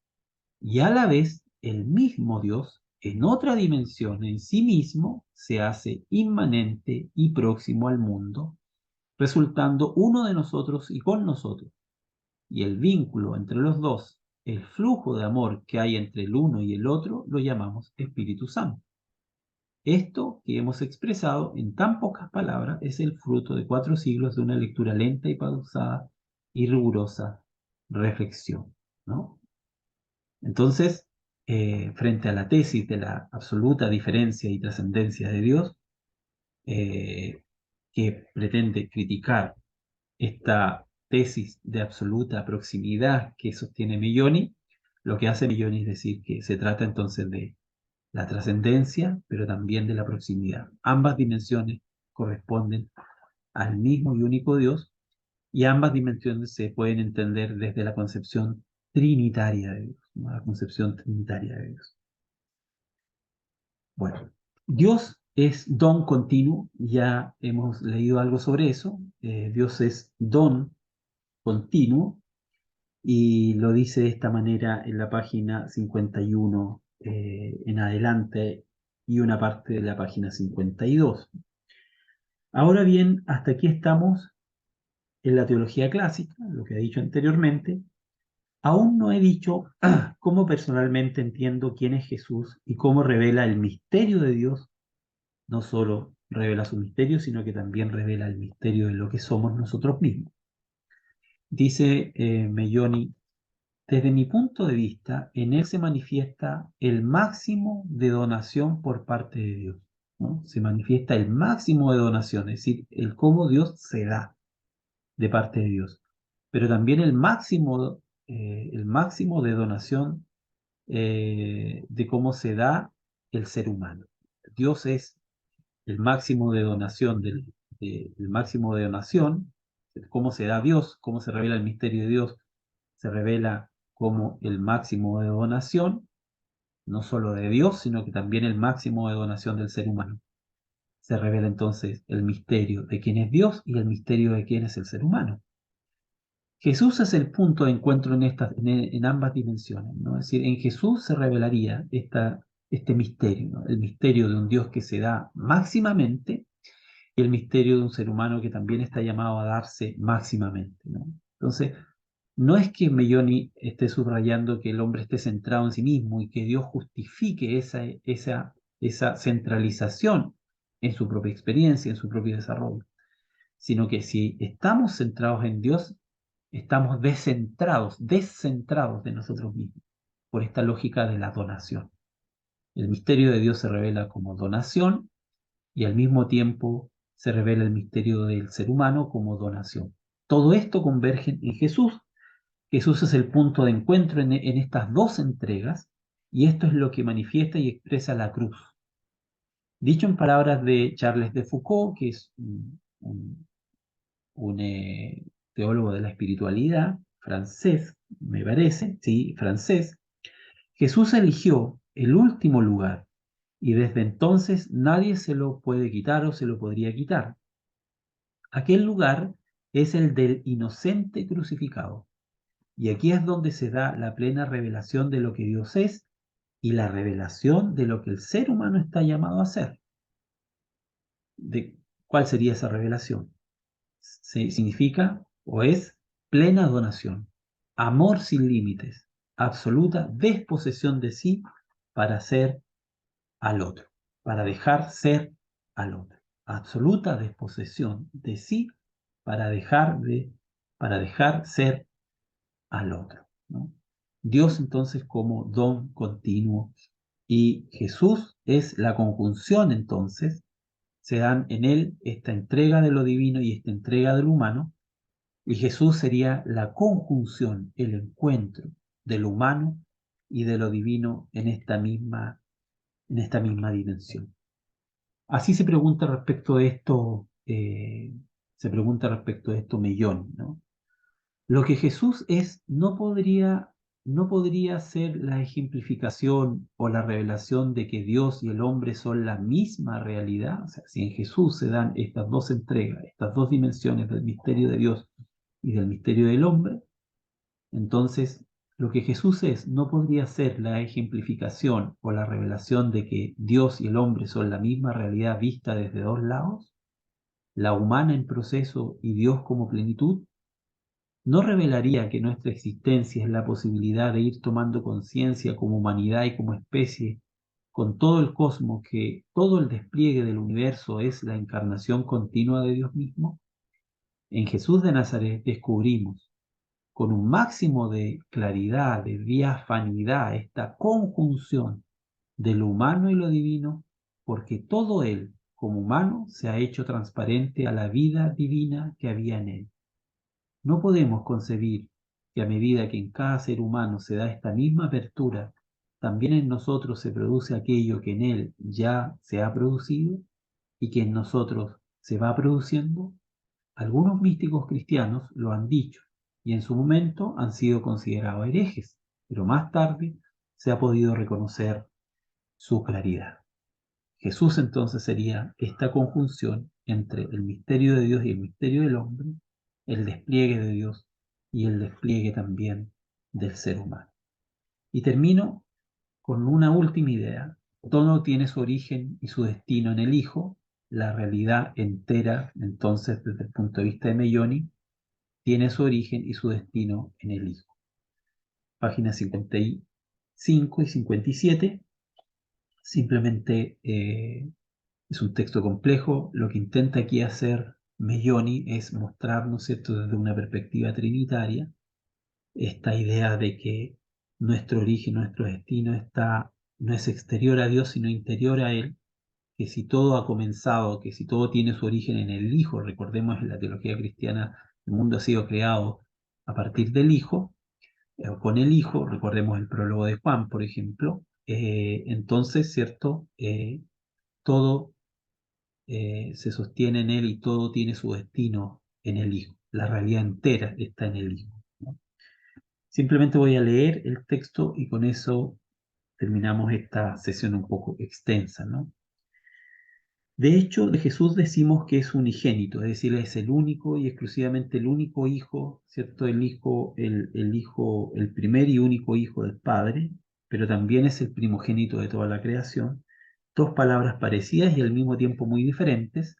y a la vez el mismo Dios, en otra dimensión en sí mismo, se hace inmanente y próximo al mundo, resultando uno de nosotros y con nosotros. Y el vínculo entre los dos, el flujo de amor que hay entre el uno y el otro, lo llamamos Espíritu Santo. Esto que hemos expresado en tan pocas palabras es el fruto de 4 siglos de una lectura lenta y pausada y rigurosa reflexión, ¿no? Entonces, frente a la tesis de la absoluta diferencia y trascendencia de Dios, que pretende criticar esta tesis de absoluta proximidad que sostiene Milloni, lo que hace Milloni es decir que se trata entonces de la trascendencia, pero también de la proximidad. Ambas dimensiones corresponden al mismo y único Dios, y ambas dimensiones se pueden entender desde la concepción trinitaria de Dios, ¿no? La concepción trinitaria de Dios. Bueno, Dios es don continuo, ya hemos leído algo sobre eso. Dios es don continuo, y lo dice de esta manera en la página 51 en adelante, y una parte de la página 52. Ahora bien, hasta aquí estamos en la teología clásica, lo que he dicho anteriormente. Aún no he dicho cómo personalmente entiendo quién es Jesús y cómo revela el misterio de Dios. No solo revela su misterio, sino que también revela el misterio de lo que somos nosotros mismos. Dice Melloni: desde mi punto de vista, en él se manifiesta el máximo de donación por parte de Dios, ¿no? Se manifiesta el máximo de donación, es decir, el cómo Dios se da de parte de Dios, pero también el máximo de donación de cómo se da el ser humano. Dios es el máximo de donación el máximo de donación, cómo se da Dios, cómo se revela el misterio de Dios, se revela como el máximo de donación, no solo de Dios, sino que también el máximo de donación del ser humano. Se revela entonces el misterio de quién es Dios y el misterio de quién es el ser humano. Jesús es el punto de encuentro en ambas dimensiones, ¿no? Es decir, en Jesús se revelaría este misterio, ¿no? El misterio de un Dios que se da máximamente, y el misterio de un ser humano que también está llamado a darse máximamente, ¿no? Entonces, no es que Melloni esté subrayando que el hombre esté centrado en sí mismo y que Dios justifique esa centralización en su propia experiencia, en su propio desarrollo, sino que si estamos centrados en Dios, estamos descentrados de nosotros mismos, por esta lógica de la donación. El misterio de Dios se revela como donación, y al mismo tiempo se revela el misterio del ser humano como donación. Todo esto converge en Jesús. Jesús es el punto de encuentro en estas dos entregas, y esto es lo que manifiesta y expresa la cruz. Dicho en palabras de Charles de Foucault, que es un teólogo de la espiritualidad francés, me parece, sí, francés, Jesús eligió el último lugar, y desde entonces nadie se lo puede quitar o se lo podría quitar. Aquel lugar es el del inocente crucificado. Y aquí es donde se da la plena revelación de lo que Dios es y la revelación de lo que el ser humano está llamado a ser. ¿Cuál sería esa revelación? Significa o es plena donación, amor sin límites, absoluta desposesión de sí para ser al otro, para dejar ser al otro. Absoluta desposesión de sí para dejar ser al otro, ¿no? Dios entonces como don continuo, y Jesús es la conjunción entonces, se dan en él esta entrega de lo divino y esta entrega de lo humano, y Jesús sería la conjunción, el encuentro de lo humano y de lo divino en esta misma dimensión. Así se pregunta respecto de esto Melloni, ¿no? Lo que Jesús es no podría ser la ejemplificación o la revelación de que Dios y el hombre son la misma realidad. O sea, si en Jesús se dan estas dos entregas, estas dos dimensiones del misterio de Dios y del misterio del hombre, entonces lo que Jesús es no podría ser la ejemplificación o la revelación de que Dios y el hombre son la misma realidad vista desde dos lados, la humana en proceso y Dios como plenitud. ¿No revelaría que nuestra existencia es la posibilidad de ir tomando conciencia como humanidad y como especie, con todo el cosmos, que todo el despliegue del universo es la encarnación continua de Dios mismo, en Jesús de Nazaret descubrimos con un máximo de claridad, de diafanidad, esta conjunción de lo humano y lo divino, porque todo él, como humano, se ha hecho transparente a la vida divina que había en él. No podemos concebir que a medida que en cada ser humano se da esta misma apertura, también en nosotros se produce aquello que en él ya se ha producido y que en nosotros se va produciendo. Algunos místicos cristianos lo han dicho y en su momento han sido considerados herejes, pero más tarde se ha podido reconocer su claridad. Jesús entonces sería esta conjunción entre el misterio de Dios y el misterio del hombre, el despliegue de Dios y el despliegue también del ser humano. Y termino con una última idea. Todo tiene su origen y su destino en el Hijo. La realidad entera, entonces, desde el punto de vista de Melloni, tiene su origen y su destino en el Hijo. Páginas 55 y 57. Simplemente es un texto complejo. Lo que intenta aquí hacer Melloni es mostrarnos, ¿cierto?, desde una perspectiva trinitaria, esta idea de que nuestro origen, nuestro destino no es exterior a Dios, sino interior a Él, que si todo ha comenzado, que si todo tiene su origen en el Hijo, recordemos en la teología cristiana, el mundo ha sido creado a partir del Hijo, con el Hijo, recordemos el prólogo de Juan, por ejemplo, entonces, ¿cierto? Todo se sostiene en Él y todo tiene su destino en el Hijo. La realidad entera está en el Hijo, ¿no? Simplemente voy a leer el texto y con eso terminamos esta sesión un poco extensa, ¿no? De hecho, de Jesús decimos que es unigénito, es decir, es el único y exclusivamente el único hijo, ¿cierto? El hijo, el primer y único hijo del Padre, pero también es el primogénito de toda la creación. Dos palabras parecidas y al mismo tiempo muy diferentes.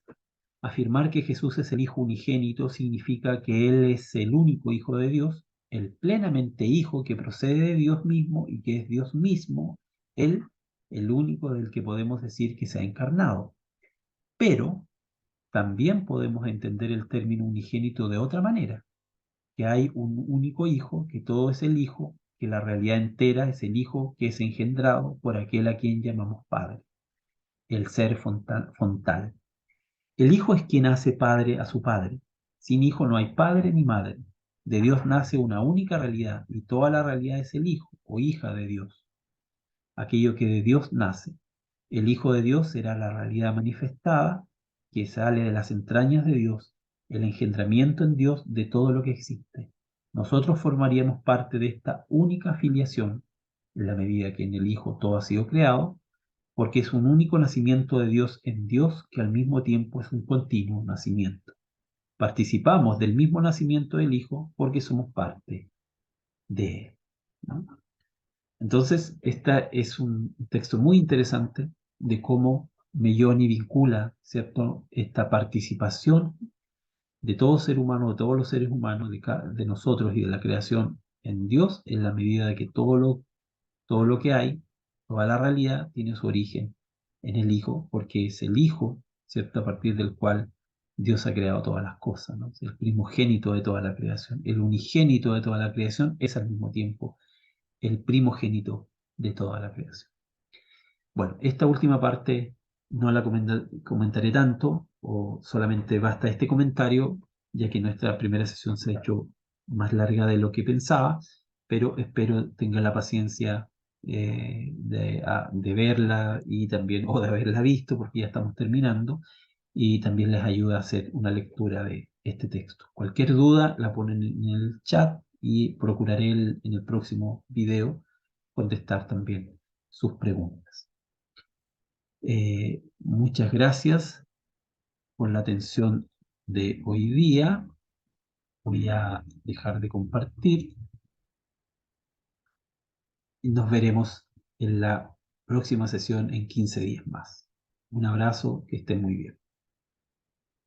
Afirmar que Jesús es el Hijo unigénito significa que Él es el único Hijo de Dios, el plenamente Hijo que procede de Dios mismo y que es Dios mismo, Él, el único del que podemos decir que se ha encarnado. Pero también podemos entender el término unigénito de otra manera, que hay un único Hijo, que todo es el Hijo, que la realidad entera es el Hijo que es engendrado por aquel a quien llamamos Padre, el ser fontal. El Hijo es quien hace padre a su Padre. Sin Hijo no hay padre ni madre. De Dios nace una única realidad y toda la realidad es el Hijo o hija de Dios. Aquello que de Dios nace. El Hijo de Dios será la realidad manifestada que sale de las entrañas de Dios, el engendramiento en Dios de todo lo que existe. Nosotros formaríamos parte de esta única filiación en la medida que en el Hijo todo ha sido creado, porque es un único nacimiento de Dios en Dios que al mismo tiempo es un continuo nacimiento. Participamos del mismo nacimiento del Hijo porque somos parte de Él, ¿no? Entonces, este es un texto muy interesante de cómo Melloni vincula, ¿cierto?, esta participación de todo ser humano, de todos los seres humanos, de nosotros y de la creación en Dios, en la medida de que todo lo que hay, toda la realidad, tiene su origen en el Hijo, porque es el Hijo, ¿cierto?, a partir del cual Dios ha creado todas las cosas, ¿no? El primogénito de toda la creación, el unigénito de toda la creación es al mismo tiempo el primogénito de toda la creación. Bueno, esta última parte no la comentaré tanto, o solamente basta este comentario, ya que nuestra primera sesión se ha hecho más larga de lo que pensaba, pero espero tengan la paciencia de verla y también, o de haberla visto, porque ya estamos terminando, y también les ayuda a hacer una lectura de este texto. Cualquier duda la ponen en el chat y procuraré en el próximo video contestar también sus preguntas. Muchas gracias por la atención de hoy día. Voy a dejar de compartir y nos veremos en la próxima sesión en 15 días más. Un abrazo, que estén muy bien.